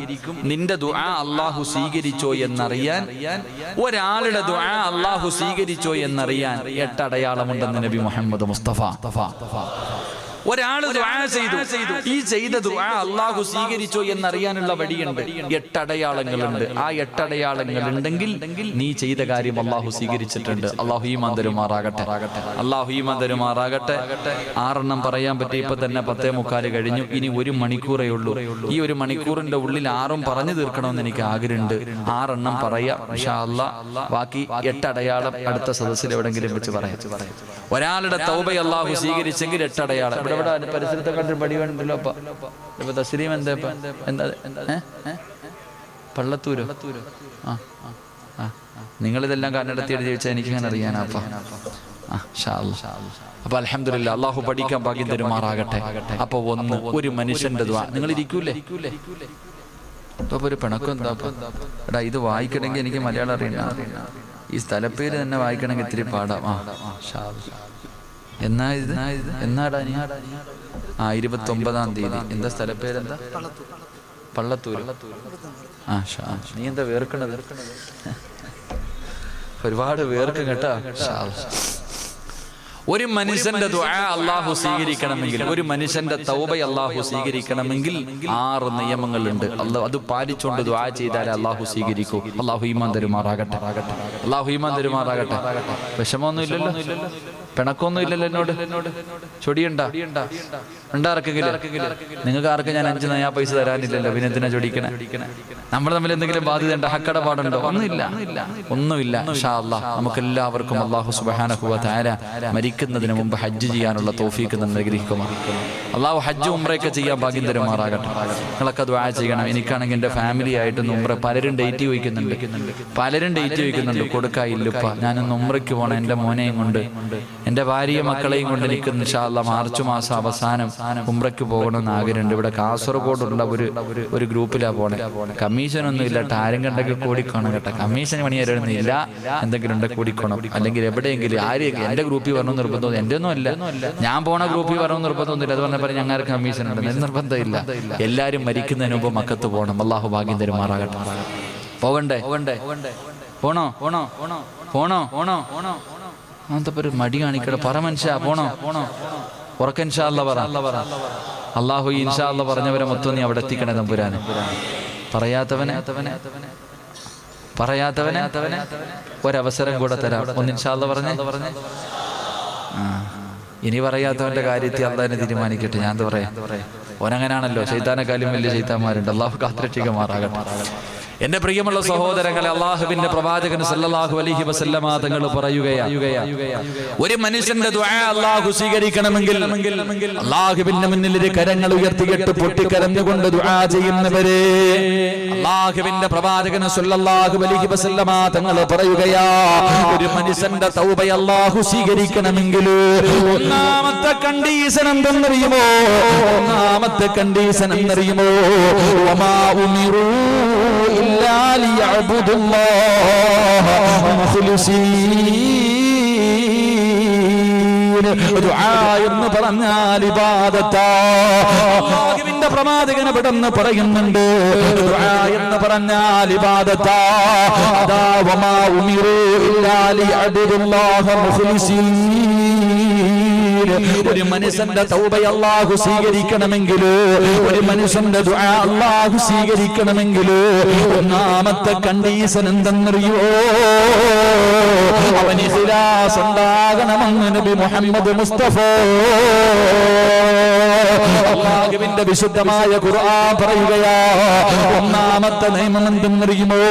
നിന്റെ ദുആ അല്ലാഹു സ്വീകരിച്ചോ എന്നറിയാൻ, ഒരാളുടെ ദുആ അല്ലാഹു സ്വീകരിച്ചോ എന്നറിയാൻ 8 അടയാളമുണ്ടെന്ന് നബി മുഹമ്മദ് മുസ്തഫ. ഒരാൾ ദുആ ചെയ്തു, ഈ ചെയ്ത ദുആ അല്ലാഹു സ്വീകരിച്ചോ എന്നറിയാനുള്ള വഴിയുണ്ട്. 8 അടയാളങ്ങളുണ്ട്. ആ 8 അടയാളങ്ങൾ ഉണ്ടെങ്കിൽ നീ ചെയ്ത കാര്യം അല്ലാഹു സ്വീകരിച്ചിട്ടുണ്ട്. അല്ലാഹു ഈമാൻ തരുമാറാകട്ടെ. അല്ലാഹു ഈമാൻ തരുമാറാകട്ടെ. 6 പറയാൻ പറ്റി. ഇപ്പൊ തന്നെ 10:45 കഴിഞ്ഞു. ഇനി 1 മണിക്കൂറേ ഉള്ളൂ. ഈ 1 മണിക്കൂറിന്റെ ഉള്ളിൽ 6 പറഞ്ഞു തീർക്കണമെന്ന് എനിക്ക് ആഗ്രഹമുണ്ട്. 6 പറയാം ഇൻഷാ അല്ലാഹ്. ബാക്കി 8 അടയാളം അടുത്ത സദസ്സിൽ എവിടെങ്കിലും വെച്ച് പറയാം. ഒരാളുടെ തൗബ അല്ലാഹു സ്വീകരിച്ചെങ്കിൽ 8 അടയാളം. ഇവിടെ പരിസരത്തെ കണ്ടൊരു പടി വേണ്ടല്ലോ. അപ്പൊ തസ്ലീം എന്താ പള്ളത്തൂരോ? നിങ്ങളിതെല്ലാം കണ്ണെടുത്തി എഴുതി വെച്ചാൽ എനിക്കിങ്ങനെ അറിയാനാപ്പ. അപ്പൊ അൽഹംദുലില്ലാ, അല്ലാഹു പഠിക്കാൻ ഭാഗ്യം തരുമാറാകട്ടെ. അപ്പൊ ഒരു മനുഷ്യന്റെ ദുആ. നിങ്ങൾ ഇരിക്കൂലേ? അപ്പൊ ഒരു പിണക്കം എന്താ? എടാ, ഇത് വായിക്കണമെങ്കിൽ എനിക്ക് മലയാളം അറിയണം. ഈ സ്ഥലപ്പേര് തന്നെ വായിക്കണമെങ്കിൽ ഇത്തിരി പാടാം. എന്നാടാ നീ? 29-ാം തീയതി. എന്താ സ്ഥലപ്പേരെന്താ? പള്ളത്തൂർ. നീ എന്താ വേർക്കണത്? ഒരുപാട് വേർക്കും കേട്ടാ. ഒരു മനുഷ്യന്റെ ദുആ അല്ലാഹു സ്വീകരിക്കണമെങ്കിൽ, ഒരു മനുഷ്യന്റെ തൗബ അല്ലാഹു സ്വീകരിക്കണമെങ്കിൽ 6 നിയമങ്ങളുണ്ട്. അത് പാലിച്ചുകൊണ്ട് ദുആ ചെയ്താലേ അല്ലാഹു സ്വീകരിക്കൂ. അല്ലാഹു ഈമാൻ തരുമാറാകട്ടെ. അല്ലാഹു ഈമാൻ തരുമാറാകട്ടെ. വിഷമമൊന്നും ഇല്ലല്ലോ, പിണക്കൊന്നും ഇല്ലല്ലോ എന്നോട്? ചൊടിയുണ്ടാ? ഉണ്ടാർക്കെങ്കിലും? നിങ്ങൾക്ക് ആർക്കും ഞാൻ 5 നയാ പൈസ തരാനില്ലല്ലോ, പിന്നെ എന്തിനാ ചൊടിക്കണേ? നമ്മൾ തമ്മിൽ എന്തെങ്കിലും ബാധ്യത ഉണ്ടോ? ഹക്കടപാടുണ്ടോ? ഒന്നുമില്ല. ഇൻഷാ അല്ലാഹ് നമുക്കെല്ലാവർക്കും അല്ലാഹു സുബ്ഹാനഹു വ തആല മരിക്കുന്നതിന് മുമ്പ് ഹജ്ജ് ചെയ്യാനുള്ള തൗഫീഖ് അനുഗ്രഹിക്കുമാറാകട്ടെ. അല്ലാഹു ഹജ്ജ് ഉംറയൊക്കെ ചെയ്യാൻ ഭാഗ്യം തരുമാറാകട്ടെ. നിങ്ങളൊക്കെ ദുആ ചെയ്യണം. എനിക്കാണെങ്കിൽ എൻ്റെ ഫാമിലി ആയിട്ട് ഉംറ പലരും ഡേറ്റ് ചോദിക്കുന്നുണ്ട്, കൊടുക്കായില്ലപ്പ. ഞാനൊന്ന് ഉംറയ്ക്ക് പോകണം, എൻ്റെ മോനെയും കൊണ്ട്, എൻ്റെ ഭാര്യയും മക്കളെയും കൊണ്ട് എനിക്ക് ഇൻഷാ അല്ലാഹ് മാർച്ച് മാസം അവസാനം ഉംറയ്ക്ക് പോകണമെന്ന് ആഗ്രഹമുണ്ട്. ഇവിടെ കാസർഗോഡുള്ള ഒരു ഗ്രൂപ്പിലാണ് പോണേ. കമ്മീഷനൊന്നും ഇല്ല, ആരും കണ്ടൊക്കെ കൂടിക്കോണം കേട്ടോ. കമ്മീഷൻ പണിയാരൊന്നും ഇല്ല, എന്തെങ്കിലും ഉണ്ടെ കൂടിക്കോണം. അല്ലെങ്കിൽ എവിടെയെങ്കിലും ആരെയൊക്കെ എൻ്റെ ഗ്രൂപ്പിൽ വരണം നിർബന്ധം എൻ്റെ ഒന്നും അല്ല, ഞാൻ പോണ ഗ്രൂപ്പിൽ വരണം നിർബന്ധമൊന്നുമില്ല. അത് പറഞ്ഞപ്പോൾ ഞങ്ങൾക്ക് കമ്മീഷൻ ഉണ്ട്, നിർബന്ധമില്ല. എല്ലാവരും മരിക്കുന്നതിന് മുമ്പ് മക്കത്ത് പോകണം. അല്ലാഹു ഭാഗ്യം തരുമാറാകട്ടെ. പോകണ്ടേ? പോണോ? അങ്ങനത്തെ ഒരു മടി കാണിക്കട. പറ മനുഷ്യ, പോണോ? ഉറക്ക ഇൻഷാ അല്ലാഹ് പറ. അല്ലാഹു ഇൻഷാ അല്ലാഹ് പറഞ്ഞവരെ മൊത്തം നീ അവിടെ എത്തിക്കണേ തമ്പുരാനെ. പറയാത്തവനെ ഒരവസരം കൂടെ തരാം. ഒന്ന് ഇൻഷാ അല്ലാഹ് പറഞ്ഞേ. ഇനി പറയാത്തവന്റെ കാര്യത്തിൽ അള്ളാഹിനെ തീരുമാനിക്കട്ടെ. ഞാൻ എന്താ പറയാ, ഓനങ്ങനാണല്ലോ. ശൈത്താനെക്കാളും വലിയ ശൈത്താന്മാരുണ്ട്. അല്ലാഹു കാത്തുരക്ഷിക്കുമാറാകട്ടെ. എന്റെ പ്രിയമുള്ള സഹോദരങ്ങളെ, അല്ലാഹുവിന്റെ പ്രവാചകൻ സല്ലല്ലാഹു അലൈഹി വസല്ലമ തങ്ങൾ പറയുകയാണ്, ഒരു മനുഷ്യന്റെ ദുആ അല്ലാഹു സ്വീകരിക്കണമെങ്കിൽ അല്ലാഹുവിന്റെ മുന്നിൽ കരങ്ങൾ ഉയർത്തിയിട്ട് പൊട്ടിക്കരഞ്ഞുകൊണ്ട് ദുആ ചെയ്യുന്നവരെ അല്ലാഹുവിന്റെ പ്രവാചകൻ സല്ലല്ലാഹു അലൈഹി വസല്ലമ തങ്ങൾ പറയുകയാണ്, ഒരു മനുഷ്യന്റെ തൗബ അല്ലാഹു സ്വീകരിക്കണമെങ്കിൽ ഒന്നാമത്തെ കണ്ടീഷൻ എന്തെന്നറിയുമോ? വമാ ഉമിറൂ إلا ليعبدوا الله مخلصين. ദുആ എന്ന് പറഞ്ഞാൽ ഇബാദത്താ. അല്ലാഹുവിന്റെ പ്രവാചകൻ ഇവിടെന്ന് പറയുന്നുണ്ട്, ദുആ എന്ന് പറഞ്ഞാൽ ഇബാദത്താ. അതാ വമാ ഉമിറൂ ഇല്ലാ ലിയഅബ്ദുല്ലാഹ മുഖ്ലിസീൻ. ഒരു മനുഷ്യന്റെ തൗബ അല്ലാഹു സ്വീകരിക്കണമെങ്കിൽ, ഒരു മനുഷ്യന്റെ ദുആ അല്ലാഹു സ്വീകരിക്കണമെങ്കിൽ ഒന്നാമത്തെ കണ്ടീഷൻ എന്തെന്നറിയോ? അവൻ ഇഖ്ലാസ് ഉണ്ടാകണമെന്ന് നബി മുഹമ്മദ് മുസ്തഫ അല്ലാഹുവിന്റെ വിശുദ്ധമായ ഖുർആൻ പറയുകയാ. ഒന്നാമത്തെ നിയമം എന്തെന്നറിയുമോ?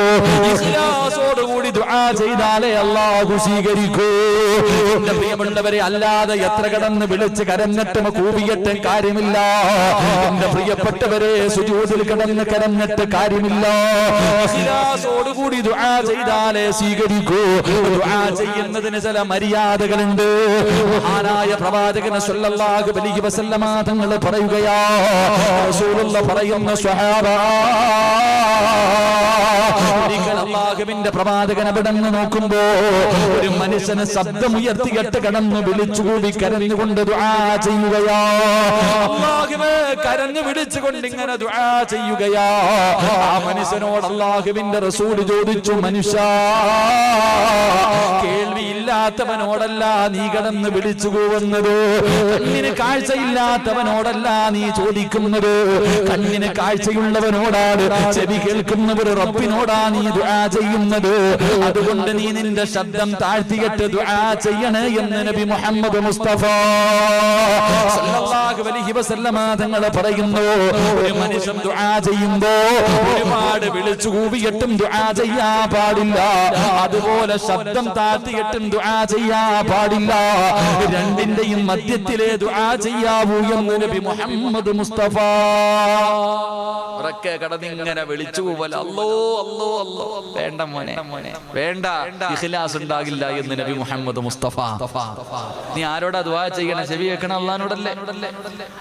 ഇഖ്ലാസോടുകൂടി ദുആ ചെയ്താലേ അല്ലാഹു സ്വീകരിക്കൂ. എന്റെ പ്രിയമുള്ളവരെ, അല്ലാതെ എത്ര കടന്ന് വിളിച്ച് കരഞ്ഞിട്ടും കൂവിയിട്ടും കാര്യമില്ല. എന്റെ പ്രിയപ്പെട്ടവരെ, സുജൂദിൽ കിടന്ന് കരഞ്ഞിട്ട് കാര്യമില്ല. ഇഖ്ലാസോടുകൂടി ദുആ ചെയ്താലേ സ്വീകരിക്കൂ. ദുആ ചെയ്യുന്നതിന് ചില മര്യാദകളുണ്ട്. മഹാനായ പ്രവാചകൻ സല്ലല്ലാഹു അലൈഹി വസല്ലമ തങ്ങൾ പറയുകയാ, റസൂലുള്ളാഹി പറയുന്ന സ്വഹാബ, അല്ലാഹുവിന്റെ പ്രവാചകൻ അവിടെ നിന്ന് നോക്കുമ്പോ ഒരു മനുഷ്യന് ശബ്ദമുയർത്തിയിട്ട് കടന്നു വിളിച്ചുകൂടി കരഞ്ഞുകൊണ്ട് ദുആ ചെയ്യുകയാ. അല്ലാഹുവേ, കരഞ്ഞു വിളിച്ചുകൊണ്ട് ഇങ്ങനെ ദുആ ചെയ്യുകയാ. ആ മനുഷ്യനോട് അല്ലാഹുവിന്റെ റസൂൽ ചോദിച്ചു, മനുഷ്യ, കേൾവിയില്ലാത്തവനോടല്ല നീ കടന്ന് വിളിച്ചു പോകുന്നത്, കണ്ണിന് കാഴ്ചയില്ലാത്തവനോടല്ല നീ ചോദിക്കുന്നത്, കണ്ണിന് കാഴ്ചയുള്ളവനോടാണ്, ചെവി കേൾക്കുന്നവർ റബ്ബിനോടാ നീ ദുആ ചെയ്യുന്നത്. അതുകൊണ്ട് നീ നിന്റെ ശബ്ദം താഴ്ത്തിയിട്ട് ദുആ ചെയ്യണേ എന്ന് നബി മുഹമ്മദ് മുസ്തഫ സല്ലല്ലാഹു അലൈഹി വസല്ലമ തങ്ങൾ പറയുന്നു. ഒരു മനുഷ്യൻ ദുആ ചെയ്യുമ്പോ ഒരുപാട് വിളിച്ചു കൂവിയിട്ടും ദുആ ചെയ്യാൻ പാടില്ല, അതുപോലെ ശബ്ദം താഴ്ത്തിയിട്ടും ദുആ ചെയ്യാൻ പാടില്ല. രണ്ടിന്റെയും മധ്യത്തിലെ ദുആ ചെയ്യാവൂ എന്ന് നബി മുഹമ്മദ് മുസ്തഫ. കടന്നിങ്ങനെ വിളിച്ചു കൂവല, അല്ലോ അല്ലോ അല്ലോ, വേണ്ട മോനെ വേണ്ട, ഇഖ്ലാസ് ഉണ്ടാകില്ല എന്ന് നബി മുഹമ്മദ് മുസ്തഫ. നീ ആരോടാ ദുആ ചെയ്യണം? ചെവി വെക്കണം അല്ലാഹുവിനോടല്ലേ.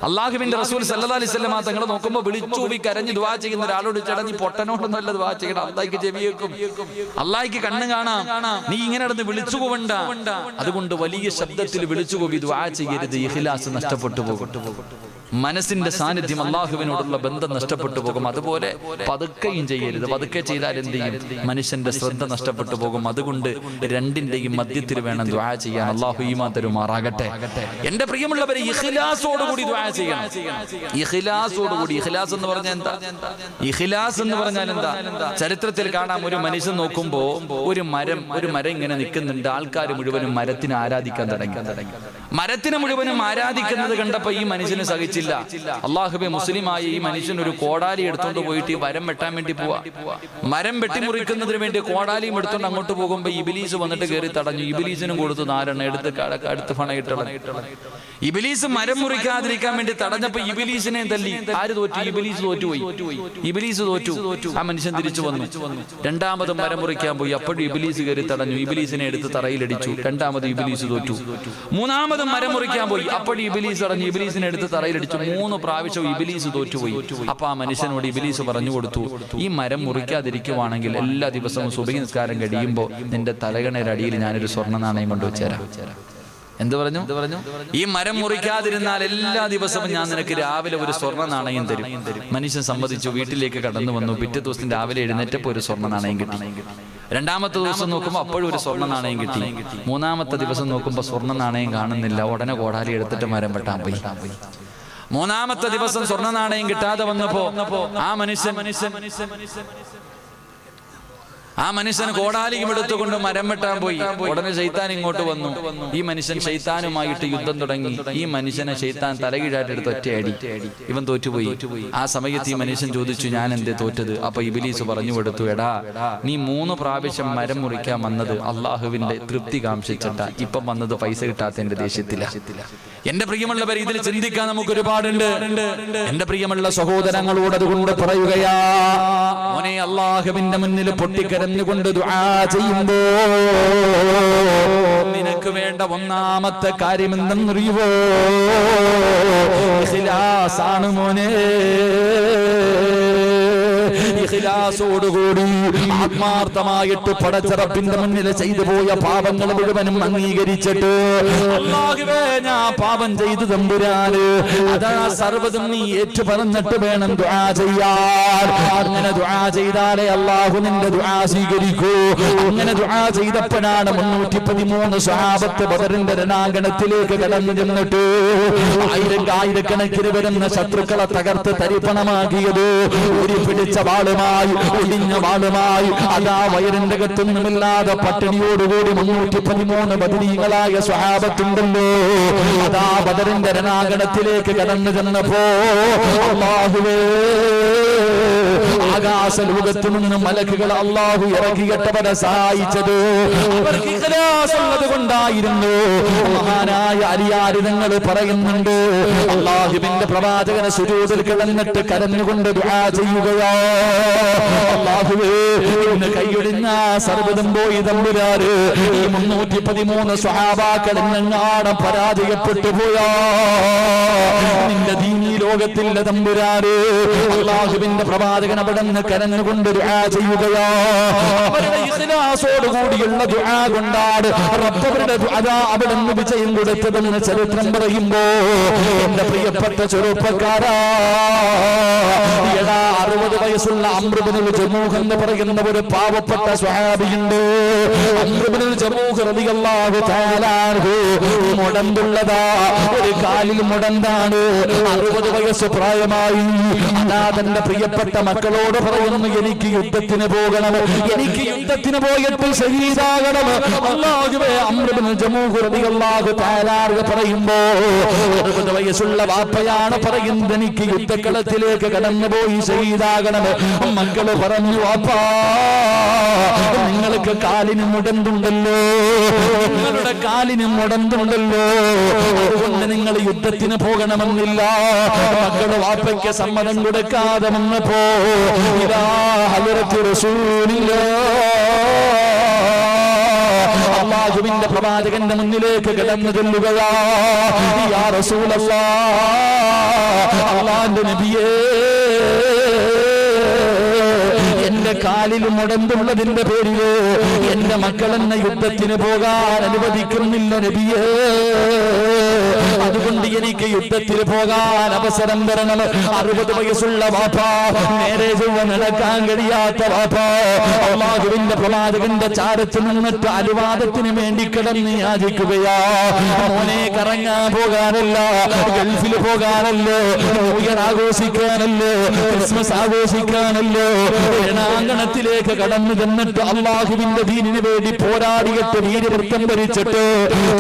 അല്ലാഹുവിന്റെ റസൂൽ സല്ലല്ലാഹു അലൈഹി വസല്ലം തങ്ങൾ നോക്കുമ്പോ വിളിച്ചു കൂവി കരഞ്ഞ് ദുആ ചെയ്യുന്ന ഒരാളോട് ചടഞ്ഞ് പൊട്ടനോടൊന്നുമല്ല ദുആ ചെയ്യണം. അല്ലാഹുക്ക് ചെവി വെക്കും, അല്ലാഹുക്ക് കണ്ണ് കാണാം. നീ ഇങ്ങനെ നടന്ന് വിളിച്ചു കൂവണ്ട. അതുകൊണ്ട് വലിയ ശബ്ദത്തിൽ വിളിച്ചു കൂവി ദുആ ചെയ്യരുത്, ഇഖ്ലാസ് നഷ്ടപ്പെട്ടു പോകും. മനസ്സിന്റെ സാന്നിധ്യം, അള്ളാഹുവിനോടുള്ള ബന്ധം നഷ്ടപ്പെട്ടു പോകും. അതുപോലെ പതുക്കെയും ചെയ്യരുത്. പതുക്കെ ചെയ്താൽ എന്ത് ചെയ്യും? മനുഷ്യന്റെ ശ്രദ്ധ നഷ്ടപ്പെട്ടു പോകും. അതുകൊണ്ട് രണ്ടിന്റെയും മധ്യത്തിൽ വേണം ദുആ ചെയ്യാൻ. അള്ളാഹു ഈമാൻ തരുമാറാകട്ടെ. എന്റെ പ്രിയമുള്ളവരെ, ഇഖ്ലാസോടുകൂടി ദുആ ചെയ്യണം. ഇഖ്ലാസോടുകൂടി. ഇഖ്ലാസ് എന്ന് പറഞ്ഞാൽ എന്താ? ഇഖ്ലാസ് എന്ന് പറഞ്ഞാൽ എന്താ? ചരിത്രത്തിൽ കാണാം, ഒരു മനുഷ്യൻ നോക്കുമ്പോ ഒരു മരം ഇങ്ങനെ നിൽക്കുന്നുണ്ട്. ആൾക്കാർ മുഴുവനും മരത്തിനെ ആരാധിക്കാൻ തുടങ്ങി. മരത്തിനെ മുഴുവനും ആരാധിക്കുന്നത് കണ്ടപ്പോ ഈ മനുഷ്യന് സഹിച്ചില്ല. അള്ളാഹുബെ, മുസ്ലിമായ ഈ മനുഷ്യൻ ഒരു കോടാലി എടുത്തോണ്ട് പോയിട്ട് ഈ മരം വെട്ടാൻ വേണ്ടി പോവാ. മരം വെട്ടിമുറിക്കുന്നതിന് വേണ്ടി കോടാലിയും എടുത്തോണ്ട് അങ്ങോട്ട് പോകുമ്പോ ഇബിലീസ് വന്നിട്ട് കയറി തടഞ്ഞു. ഇബിലീസിനും കൊടുത്തു 4 എടുത്ത് പണയിട്ടള. ഇബിലീസ് മരം മുറിക്കാതിരിക്കാൻ വേണ്ടി തടഞ്ഞപ്പോ ഇബിലീസിനെ തല്ലി. ആര് തോറ്റു? ഇബിലീസ് തോറ്റുപോയി. ഇബിലീസ് തോറ്റു. ആ മനുഷ്യൻ തിരിച്ചു വന്നു. രണ്ടാമതും മരം മുറിക്കാൻ പോയി. അപ്പോഴും ഇബിലീസ് കയറി തടഞ്ഞു. ഇബിലീസിനെ എടുത്ത് തറയിലടിച്ചു. രണ്ടാമത് ഇബിലീസ് തോറ്റു. മൂന്നാമതും മരം മുറിക്കാൻ പോയി. അപ്പോഴും ഇബിലീസ് തടഞ്ഞു. ഇബിലീസിനെ എടുത്ത് തറയിലടിച്ചു. 3 പ്രാവശ്യം ഇബിലീസ് തോറ്റുപോയി. അപ്പൊ ആ മനുഷ്യനോട് ഇബിലീസ് പറഞ്ഞു കൊടുത്തു, ഈ മരം മുറിക്കാതിരിക്കുവാണെങ്കിൽ എല്ലാ ദിവസവും സുബഹി നിസ്കാരം കഴിയുമ്പോൾ നിന്റെ തലകണയുടെ അടിയിൽ ഞാനൊരു സ്വർണ്ണ നാണയം കൊണ്ടുവച്ചേരാം. എന്ത് പറഞ്ഞു? ഈ മരം മുറിക്കാതിരുന്നാൽ എല്ലാ ദിവസവും ഞാൻ നിനക്ക് രാവിലെ ഒരു സ്വർണ്ണ നാണയം തരും. മനുഷ്യൻ സമ്മതിച്ചു. വീട്ടിലേക്ക് കടന്നു വന്നു. പിറ്റേ ദിവസം രാവിലെ എഴുന്നേറ്റപ്പോൾ ഒരു സ്വർണ്ണ നാണയം കിട്ടി. രണ്ടാമത്തെ ദിവസം നോക്കുമ്പോൾ അപ്പോഴും ഒരു സ്വർണ്ണ നാണയം കിട്ടി. മൂന്നാമത്തെ ദിവസം നോക്കുമ്പോൾ സ്വർണ്ണ നാണയം കാണുന്നില്ല. ഉടനെ കോടാലി എടുത്തിട്ട് മരം വെട്ടാൻ പോയി. മൂന്നാമത്തെ ദിവസം സ്വർണ്ണ നാണയം കിട്ടാതെ വന്നപ്പോ ആ മനുഷ്യൻ കോടാലിയും എടുത്തുകൊണ്ട് മരം വെട്ടാൻ പോയി. ഉടനെ ശൈത്താൻ ഇങ്ങോട്ട് വന്നു. ഈ മനുഷ്യൻ ശൈത്താനുമായിട്ട് യുദ്ധം തുടങ്ങി. ഈ മനുഷ്യനെ ശൈത്താൻ തലകീഴായിട്ട് എടുത്ത് ഒറ്റയടി. ഇവൻ തോറ്റുപോയി. ആ സമയത്ത് ഈ മനുഷ്യൻ ചോദിച്ചു, ഞാൻ എന്തേ തോറ്റത്? അപ്പൊ ഇബ്ലീസ് പറഞ്ഞു കൊടുത്തു, എടാ, നീ 3 പ്രാവശ്യം മരം മുറിക്കാൻ വന്നത് അള്ളാഹുവിന്റെ തൃപ്തി കാംക്ഷിച്ചിട്ടാ. ഇപ്പം വന്നത് പൈസ കിട്ടാത്തതിന്റെ ദേഷ്യത്തില. എന്റെ പ്രിയമുള്ളവർ, ഇതിൽ ചിന്തിക്കാൻ നമുക്ക് ഒരുപാടുണ്ട്. എന്റെ പ്രിയമുള്ള സഹോദരങ്ങളോട് അതുകൊണ്ട് പറയുകയാ, മോനെ, അള്ളാഹുവിന്റെ മുന്നിൽ പൊട്ടിക്കരഞ്ഞുകൊണ്ട് ദുആ ചെയ്യുമ്പോ നിനക്ക് വേണ്ട ഒന്നാമത്തെ കാര്യം എന്തെന്നറിയുവോ? ഇഖ്ലാസാണ് മോനെ. ഇഖ്ലാസോടുകൂടി ആത്മാർത്ഥമായിട്ട് പടച്ചറപ്പിന്റെ മുന്നിൽ ചെയ്തു പോയ പാപങ്ങൾ മുഴുവനും അംഗീകരിച്ചിട്ട്, അല്ലാഹുവേ, ഞാൻ പാപം ചെയ്തു തമ്പുരാന്, അതാ സർവ്വതും നീ ഏറ്റു പറഞ്ഞിട്ട് വേണം ദുആ ചെയ്യാൻ. അങ്ങനെ ദുആ ചെയ്താലേ അല്ലാഹു നിന്റെ ദുആ സ്വീകരിക്കൂ. അങ്ങനെ ദുആ ചെയ്തപ്പോഴാണ് 313 സ്വഹാബത്ത് ബദറിന്റെ രണാങ്കണത്തിലേക്ക് കടന്നു ചെന്നിട്ട് ആയിരക്കണക്കിന് വരുന്ന ശത്രുക്കളെ തകർത്ത് തരിപ്പണമാക്കിയത്. ഒരു പിടിച്ച വാളുമായി, ഒടിഞ്ഞ വാളുമായി, അതാ വയറിന്റെ കത്തൊന്നുമില്ലാതെ പട്ടിണിയോടുകൂടി 313 ബദരീകളായ സ്വഹാബത്തുണ്ടല്ലോ. അതാ ബദറിന്റെ രണാങ്കണത്തിലേക്ക് കടന്നു ചെന്നപ്പോ അല്ലാഹുവേ, ആകാശ ലോകത്തു നിന്ന് മലക്കുകൾ അല്ലാഹു ഇറക്കിയിട്ടവരെ സഹായിച്ചത് അവർക്ക് ഇഖ്ലാസ് ഉള്ളത് കൊണ്ടായിരുന്നു. മഹാനായ അലിയാർ തങ്ങൾ പറയുന്നുണ്ട്, അല്ലാഹുവിന്റെ പ്രവാചകനെ സുജൂദിൽ കിടന്നിട്ട് കരഞ്ഞുകൊണ്ട് ദുആ ചെയ്യുകയോ, അല്ലാഹുവേ, ഇന്ന് കൈയൊടിഞ്ഞ സർവ്വതും പോയി തമ്പുരാന്. ഈ 313 സ്വഹാബാക്കൾ എന്നെങ്ങാണം പരാജയപ്പെട്ടു പോയോ? നിന്റെ ദീനീ ലോകത്തില്ല തമ്പുരാന്. അല്ലാഹുവിന്റെ പ്രവാചകൻ അവിടെ നിന്ന് കരഞ്ഞുകൊണ്ട് ദുആ ചെയ്യുകയോ. അവരുടെ ഇഖ്ലാസോടുകൂടിയുള്ള ദുആ കൊണ്ടാണ് റബ്ബ് അവരുടെ ദുആ അവിടെ നിന്ന് വിജയം കൊടുത്തതെന്ന് ചരിത്രം പറയുമ്പോ, എന്റെ പ്രിയപ്പെട്ട ചെറുപ്പക്കാരാ, 60 വയസ്സുള്ള അംർ ഇബ്നുൽ ജമൂഹ് എന്ന് പറയുന്ന ഒരു പാവപ്പെട്ട സ്വഹാബിയുണ്ട്. അംർ ഇബ്നുൽ ജമൂഹ് റളിയല്ലാഹു തആല അൻഹു മുടന്തുള്ളതാ, ഒരു കാലിൽ മുടന്താണ്. 60 വയസ്സ് പ്രായമായി. അനാഥന്റെ പ്രിയപ്പെട്ട മക്കളോട് പറയുന്നു, എനിക്ക് യുദ്ധത്തിന് പോകണം, എനിക്ക് യുദ്ധത്തിന് പോയിട്ട് ശഹീദാകണം. അല്ലാഹുവേ, അംർ ഇബ്നുൽ ജമൂഹ് റളിയല്ലാഹു തആല അൻഹു പറയുമ്പോ 60 വയസ്സുള്ള വാപ്പയാണ് പറയുന്നത്, എനിക്ക് യുദ്ധക്കളത്തിലേക്ക് കടന്നുപോയി ശഹീദാകണം. മക്കള് പറഞ്ഞു, വാപ്പാ, നിങ്ങൾക്ക് കാലിന് മുടന്തുണ്ടല്ലോ, നിങ്ങളുടെ കാലിന് മുടന്തുണ്ടല്ലോ, അതുകൊണ്ട് നിങ്ങൾ യുദ്ധത്തിന് പോകണമെന്നില്ല. മക്കള് വാപ്പയ്ക്ക് സമ്മതം കൊടുക്കാതെ വന്നപ്പോ ഇതാ ഹദ്റത്ത് റസൂലുള്ളാഹ് അല്ലാഹുവിന്റെ പ്രവാചകന്റെ മുന്നിലേക്ക് കടന്നു ചെല്ലുകയാ. യാ റസൂലല്ലാഹ്, അല്ലാഹുവിന്റെ നബിയേ, എന്റെ കാലിൽ മുടന്തുള്ളതിന്റെ പേരില് എന്റെ മക്കളെന്നെ യുദ്ധത്തിന് പോകാൻ അനുവദിക്കുന്നില്ല നബിയേ. അതുകൊണ്ട് അതുകൊണ്ട് എനിക്ക് യുദ്ധത്തിൽ പോകാൻ അവസരം തരണം. 60 വയസ്സുള്ള വാപ്പ, നേരെ ചൊവ്വ നടക്കാൻ കഴിയാത്ത വാപ്പ, അല്ലാഹുവിന്റെ പ്രവാചകന്റെ ചാരത്ത് നിന്നിട്ട് അനുവാദത്തിന് വേണ്ടി കിടന്ന് യാചിക്കുകയാ. മോനെ കറങ്ങാൻ പോകാനല്ല, ഗൾഫിൽ പോകാനല്ലോ, ന്യൂ ഇയർ ആഘോഷിക്കാനല്ലോ, ക്രിസ്മസ് ആഘോഷിക്കാനല്ലോ, രണാങ്കണത്തിലേക്ക് കടന്നു ചെന്നിട്ട് അല്ലാഹുവിന്റെ ദീനിന് വേണ്ടി പോരാടിയിട്ട് വീരവൃത്തം ഭരിച്ചിട്ട്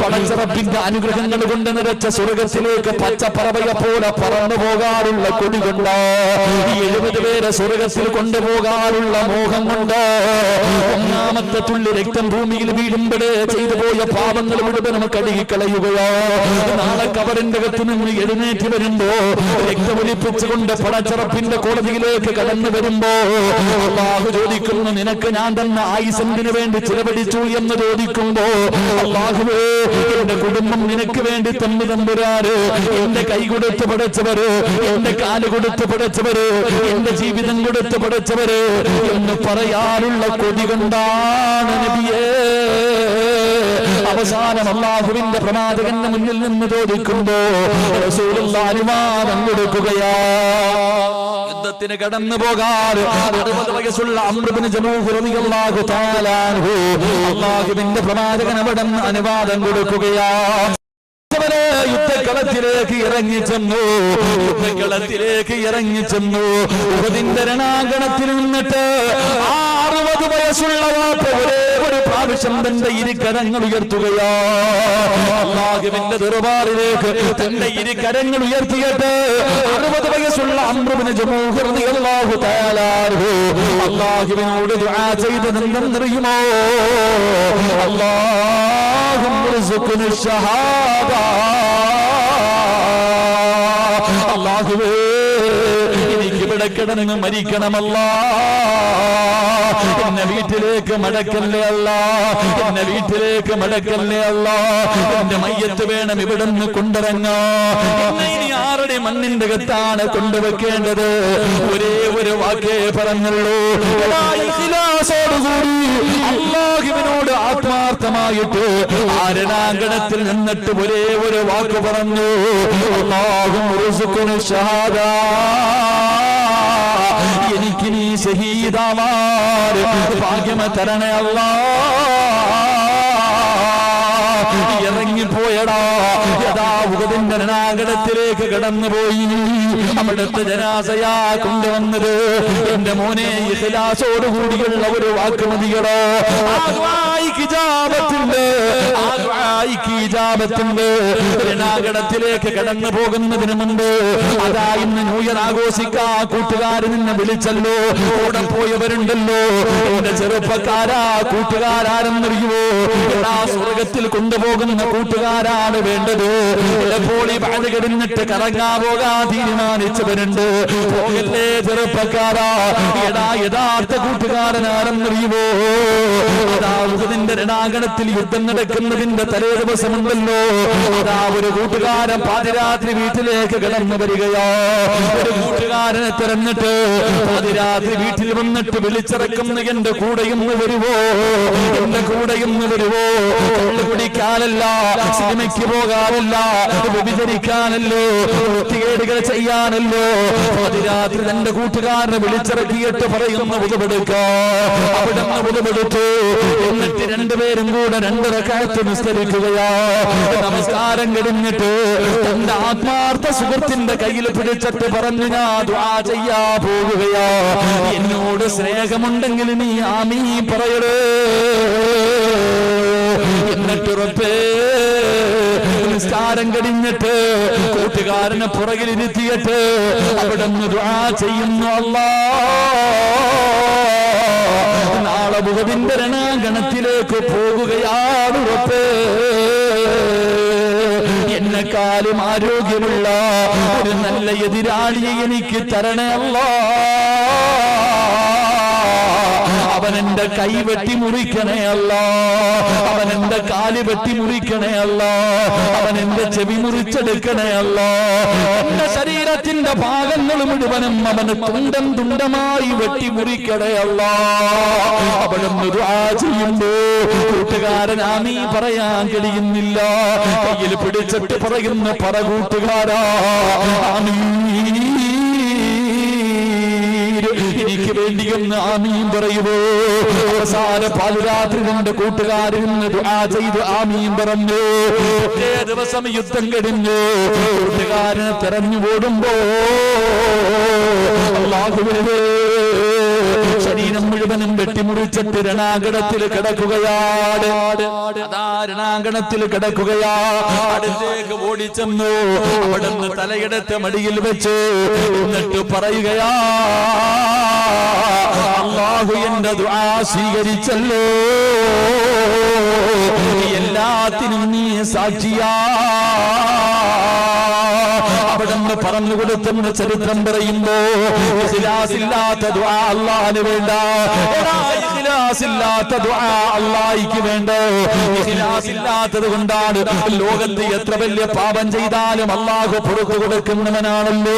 പടച്ചറപ്പിന്റെ അനുഗ്രഹങ്ങൾ കൊണ്ട് നിറച്ച സ്വർഗത്തിലേക്ക് പച്ചപ്പറവയെ പോലെ പറന്നു പോകാറുള്ള കൊടി കൊണ്ട് 70 പേരെ സ്വർഗത്തിൽ കൊണ്ടുപോകാനുള്ള മോഹം കൊണ്ട് ഒന്നാമത്തെ തുള്ളി രക്തം ഭൂമിയിൽ വീഴുമ്പോഴേ ചെയ്തു പോയ പാപങ്ങൾ മുഴുവൻ കഴുകിക്കളയുകയോ. നാളെ കബറിന്റെ അകത്ത് നിന്ന് എഴുന്നേറ്റ് വരുമ്പോ രക്തമൊലിപ്പിച്ചുകൊണ്ട് പടച്ചറപ്പിന്റെ കോടതിയിലേക്ക് കടന്നു വരുമ്പോ അല്ലാഹു ചോദിക്കുന്നു, നിനക്ക് ഞാൻ തന്ന ആയുസെന്തിനു വേണ്ടി ചിലവഴിച്ചു എന്ന് ചോദിക്കുമ്പോ, അല്ലാഹുവേ എന്റെ കുടുംബം നിനക്ക് വേണ്ടി തന്നു തമ്പുരാന്, എന്റെ കൈ കൊടുത്ത് പടച്ചവര്, എന്റെ കാല് കൊടുത്ത് പടച്ചവര്, എന്റെ ജീവിതം കൊടുത്ത് പടച്ചവര് എന്ന് പറയാനുള്ള കൊതി കൊണ്ടാണ് നബിയേ. അവസാനം അല്ലാഹുവിന്റെ പ്രവാചകന്റെ മുന്നിൽ നിന്ന് ചോദിക്കുമ്പോ റസൂലുള്ളാഹി അനുവാദം കൊടുക്കുകയാ. യുദ്ധത്തിന് കടന്നു പോകാൻ 60 വയസ്സുള്ള അംർ ഇബ്നു ജമൂഹ് റളിയല്ലാഹു തആല അൻഹു അല്ലാഹുവിന്റെ പ്രവാചകൻ അവിടെ അനുവാദം കൊടുക്കുകയാ. യുദ്ധക്കളത്തിലേക്ക് ഇറങ്ങി ചെന്നു. ഉഹദിന്റെ രണാങ്കണത്തിൽ നിന്നിട്ട് 60 വയസ്സുള്ള വാപ്പ ഒരേ ഒരു പ്രാവശ്യം തന്റെ ഇരുകരങ്ങൾ ഉയർത്തുകയാ. അല്ലാഹുവിന്റെ ദർബാറിലേക്ക് തന്റെ ഇരുകരങ്ങൾ ഉയർത്തിയിട്ട് 60 വയസ്സുള്ള അംർ ഇബ്നു ജമൂഹ് റളിയല്ലാഹു തആല അൻഹു അല്ലാഹുവിനോട് ദുആ ചെയ്തതെന്തെന്നറിയുമോ? അല്ലാഹുമ്മ ർസുഖ്നി ശഹാദ. അല്ലാഹുവേ എനിക്ക് ഇവിടെ കിടന്ന് മരിക്കണമല്ല, എന്നെ വീട്ടിലേക്ക് മടക്കല്ലേ അല്ല, എന്നെ വീട്ടിലേക്ക് മടക്കല്ലേ അല്ല, എന്റെ മയ്യത്ത് വേണം ഇവിടുന്ന് കൊണ്ടിറങ്ങാ. എന്നെ ഇനി ആരുടെ മണ്ണിന്റെ അകത്താണ് കൊണ്ടുവെക്കേണ്ടത്? ഒരേ ഒരു വാക്കേ പറഞ്ഞുള്ളൂ, ഇഖ്ലാസോടുകൂടി അല്ലാഹുവിനോട് ആത്മാർത്ഥമായിട്ട് ആരണാങ്കണത്തിൽ നിന്നിട്ട് ഒരേ ഒരു വാക്ക് പറഞ്ഞു, അല്ലാഹുമ്മ ർസുഖ്നി ശഹാദ. എനിക്ക് നീ ശഹീദാവാൻ ഭാഗ്യം തരണേ അല്ലാ. ഇറങ്ങിപ്പോയടാ. യഥാ ഉഹദിന്റെ രണാങ്കണത്തിലേക്ക് കടന്നുപോയി. അവിടുത്തെ ജനാസയാ കൊണ്ടുവന്നത്. എന്റെ മോനെ ഇഖ്ലാസോടുകൂടിയുള്ള ഒരു വാക്ക് മതിയടോ. രണാങ്കണത്തിലേക്ക് കടന്നു പോകുന്നതിന് മുമ്പ് അതാ ഇന്ന് ന്യൂ ഇയർ ആഘോഷിക്കാ കൂട്ടുകാർ നിന്നെ വിളിച്ചല്ലോ, കൂടെ പോയവരുണ്ടല്ലോ. എന്റെ ചെറുപ്പക്കാരാ കൂട്ടുകാരെന്നറിയുവോ? സ്വർഗത്തിൽ കൊണ്ടുപോകുന്ന കൂട്ടുകാരാണ് വേണ്ടത്. ചിലപ്പോൾ ഈ പാത കിടന്നിട്ട് കറങ്ങാൻ പോകാൻ തീരുമാനിച്ചവരുണ്ട്. പോകല്ലേ ചെറുപ്പക്കാരാ. യഥാർത്ഥ കൂട്ടുകാരനാരെന്നറിയുവോ? അതാ ഉഹദിന്റെ രണാങ്കണത്തിൽ യുദ്ധം നടക്കുന്നതിന്റെ തലേ ദിവസമുണ്ടല്ലോ, അതാ ഒരു കൂട്ടുകാരൻ പാതിരാത്രി വീട്ടിലേക്ക് കടന്നു വരികയോ. ഒരു കൂട്ടുകാരനെ തിരഞ്ഞിട്ട് പാതിരാത്രി വീട്ടിൽ വന്നിട്ട് വിളിച്ചിറക്കുന്ന എന്റെ കൂടെയൊന്ന് വരുവോ, എന്റെ കൂടെയൊന്ന് വരുവോ. കുടിക്കാനല്ല, സിനിമയ്ക്ക് പോകാനല്ല, വ്യഭിചരിക്കാനല്ലോ, വൃത്തികേടുകൾ ചെയ്യാനല്ലോ. പാതിരാത്രി തന്റെ കൂട്ടുകാരനെ വിളിച്ചിറക്കിയിട്ട് പറയുന്ന ഉതവെടുക്ക. അവിടെ ഉതവെടുത്തു. എന്നിട്ട് രണ്ടുപേരും കൂടെ 2 റക്അത്ത് നിസ്കരിക്കുകയാ. നമസ്കാരം കഴിഞ്ഞിട്ട് തന്റെ ആത്മാർത്ഥ സുഹൃത്തിന്റെ കയ്യിൽ പിടിച്ചിട്ട് പറഞ്ഞു, ഞാൻ ദുആ ചെയ്യാ പോകുകയാ. എന്നോട് സ്നേഹമുണ്ടെങ്കിൽ നീ ആമീൻ പറയണേ. എന്നിട്ട് റബ്ബേ നിസ്കാരം കഴിഞ്ഞിട്ട് കൂട്ടുകാരനെ പുറകിലിരുത്തിയിട്ട് അവിടെ നിന്ന് ദുആ ചെയ്യുന്നു, അല്ലാഹ് നാളെ ഉഹദിന്റെ രണാങ്കണത്തിലേക്ക് പോകുകയാണ് റബ്ബേ. എന്നെക്കാളും ആരോഗ്യമുള്ള ഒരു നല്ല എതിരാളിയെ എനിക്ക് തരണേ അല്ലാഹ്. അവൻ അവൻ എന്റെ കൈ വെട്ടി മുറിക്കണേ അല്ലാ, അവൻ എന്റെ കാല് വെട്ടി മുറിക്കണേ അല്ലാ, അവൻ എന്റെ ചെവി മുറിച്ചെടുക്കണേ അല്ലാ, എന്റെ ശരീരത്തിന്റെ ഭാഗങ്ങൾ മുഴുവനും അവന് തുണ്ടം തുണ്ടമായി വെട്ടി മുറിക്കണേ അല്ലാ. അവനൊന്ന് ദുആ ചെയ്യുമ്പോ കൂട്ടുകാരൻ ആമീൻ പറയാൻ കഴിയുന്നില്ല. കയ്യിൽ പിടിച്ചിട്ട് പറയുന്ന പറ കൂട്ടുകാരാ ആമീൻ, എനിക്ക് വേണ്ടിയൊന്ന് ആമീൻ പറയുമോ? അവസാന പാതിരാത്രി കൊണ്ട് കൂട്ടുകാരിൽ നിന്ന് ദുആ ചെയ്ത് ആമീൻ പറഞ്ഞു. ഒരേ ദിവസം യുദ്ധം കഴിഞ്ഞു. കൂട്ടുകാരനെ തെരഞ്ഞു ഓടുമ്പോ അല്ലാഹുവേ, ശരീരം മുഴുവനും വെട്ടിമുറിച്ചിട്ട് രണാങ്കണത്തിൽ കിടക്കുകയാണ്. അതാ രണാങ്കണത്തിൽ കിടക്കുകയാ. അടുത്തേക്ക് ഓടിച്ചെന്നു. അവിടുന്ന് തലയെടുത്ത് മടിയിൽ വെച്ച് എന്നിട്ട് പറയുകയാ, അല്ലാഹു എന്റെ ദുആ സ്വീകരിച്ചല്ലോ, എല്ലാത്തിനും നീ സാക്ഷിയാ. അവിടുന്ന് പറഞ്ഞു കൊടുത്തെന്ന് ചരിത്രം പറയുമ്പോ ഇഖ്ലാസില്ലാത്ത ദുആ അല്ലാഹുവിന് വേണ്ട. ഇഖ്ലാസില്ലാത്ത ദുആ അല്ലാഹുവിന് വേണ്ട. ഇഖ്ലാസില്ലാത്തത് കൊണ്ടാണ് ലോകത്ത് എത്ര വലിയ പാപം ചെയ്താലും അല്ലാഹു പുറത്തു കൊടുക്കുന്നവനാണല്ലോ,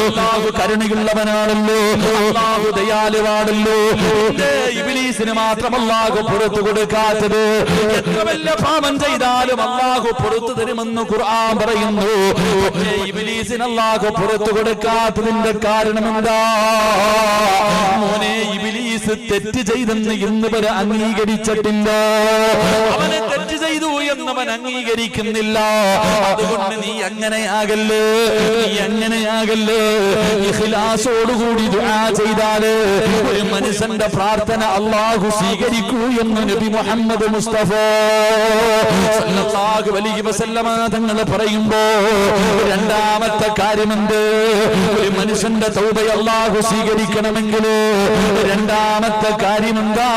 അല്ലാഹു കരുണയുള്ളവനാണല്ലോ, അല്ലാഹു ദയാലുവാണല്ലോ. ഇബ്ലീസിന് മാത്രം അല്ലാഹു പുറത്തു കൊടുക്കാത്തത്. എത്ര വലിയ പാപം ചെയ്താലും അല്ലാഹു പുറത്തു തരുമെന്ന് ഖുർആൻ പറയുന്നു. ഇബ്ലീസിന് അല്ലാഹു പുറത്തു കൊടുക്കാത്തതിന്റെ കാരണം എന്താ? മോനെ, ഇബ്ലീസ് തെറ്റ് ചെയ്തെന്ന് ഇന്ന് വരെ അംഗീകരിച്ചിട്ടില്ല. അവനെ തെറ്റ് ചെയ്തു എന്നവൻ അംഗീകരിക്കുന്നില്ല. അതുകൊണ്ട് നീ അങ്ങനെയാകല്ലേ, നീ അങ്ങനെയാകല്ലേ. ഇഖ്ലാസോടുകൂടി ദുആ ചെയ്താല് ഒരു മനുഷ്യന്റെ പ്രാർത്ഥന അല്ലാഹു സ്വീകരിക്കൂ എന്ന് നബി മുഹമ്മദ് മുസ്തഫ സല്ലല്ലാഹു അലൈഹി വസല്ലമ തങ്ങൾ പറയുമ്പോ രണ്ടാമത്തെ കാര്യമുണ്ട്. ഒരു മനുഷ്യന്റെ തൗബ അല്ലാഹു സ്വീകരിക്കണമെങ്കിൽ രണ്ടാമത്തെ കാര്യമെന്താ?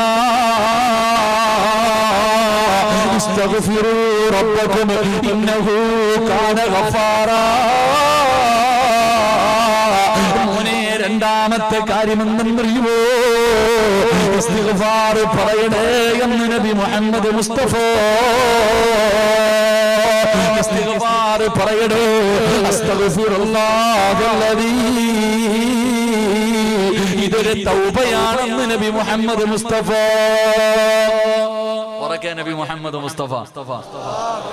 ഇസ്തഗ്ഫിറൂ റബ്ബക്കും ഇന്നഹു കാന ഗഫാറാ. മോനെ, രണ്ടാമത്തെ കാര്യമെന്നറിയുമോ? ഇസ്തിഗ്ഫാർ പറയണേ എന്ന് നബി മുഹമ്മദ് മുസ്തഫ. ഇസ്തിഗ്ഫാർ പറയണേ. അസ്തഗ്ഫിറുല്ലാഹല്ലദീ. ഇതൊരു തൗബയാണെന്ന് നബി മുഹമ്മദ് മുസ്തഫ. നബി മുഹമ്മദ് മുസ്തഫ.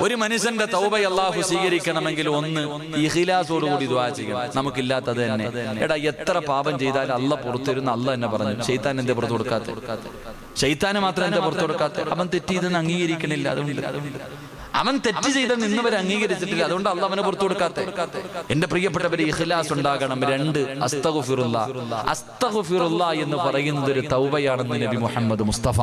ഒരു മനുഷ്യന്റെ തൗബ അല്ലാഹു സ്വീകരിക്കണമെങ്കിൽ ഒന്ന് ഇഖ്ലാസോടുകൂടി ദുആ ചെയ്യണം. നമുക്കില്ലാത്തത് തന്നെ. എടാ, എത്ര പാപം ചെയ്താലും അല്ലാഹ് പുറത്തിരുന്ന് അല്ലാഹ് എന്നെ പറഞ്ഞു. ശൈത്താൻ എന്റെ പുറത്ത് കൊടുക്കാത്ത, ശൈത്താന് മാത്രം എന്റെ പുറത്ത് കൊടുക്കാത്ത. അവൻ തെറ്റ് ചെയ്തെന്ന് അംഗീകരിക്കണില്ല. അതുകൊണ്ട് അവൻ തെറ്റ് ചെയ്തെന്ന് ഇന്ന് വരെ അംഗീകരിച്ചിട്ടില്ല. അതുകൊണ്ട് അല്ലാഹ് അവനെ പുറത്തു കൊടുക്കാത്ത. എന്റെ പ്രിയപ്പെട്ടവരെ, ഇഖ്ലാസ് ഉണ്ടാകണം. രണ്ട്, അസ്തഗ്ഫിറുല്ലാഹ്. അസ്തഗ്ഫിറുല്ലാഹ് എന്ന് പറയുന്നത് ഒരു തൗബയാണെന്ന് നബി മുഹമ്മദ് മുസ്തഫ.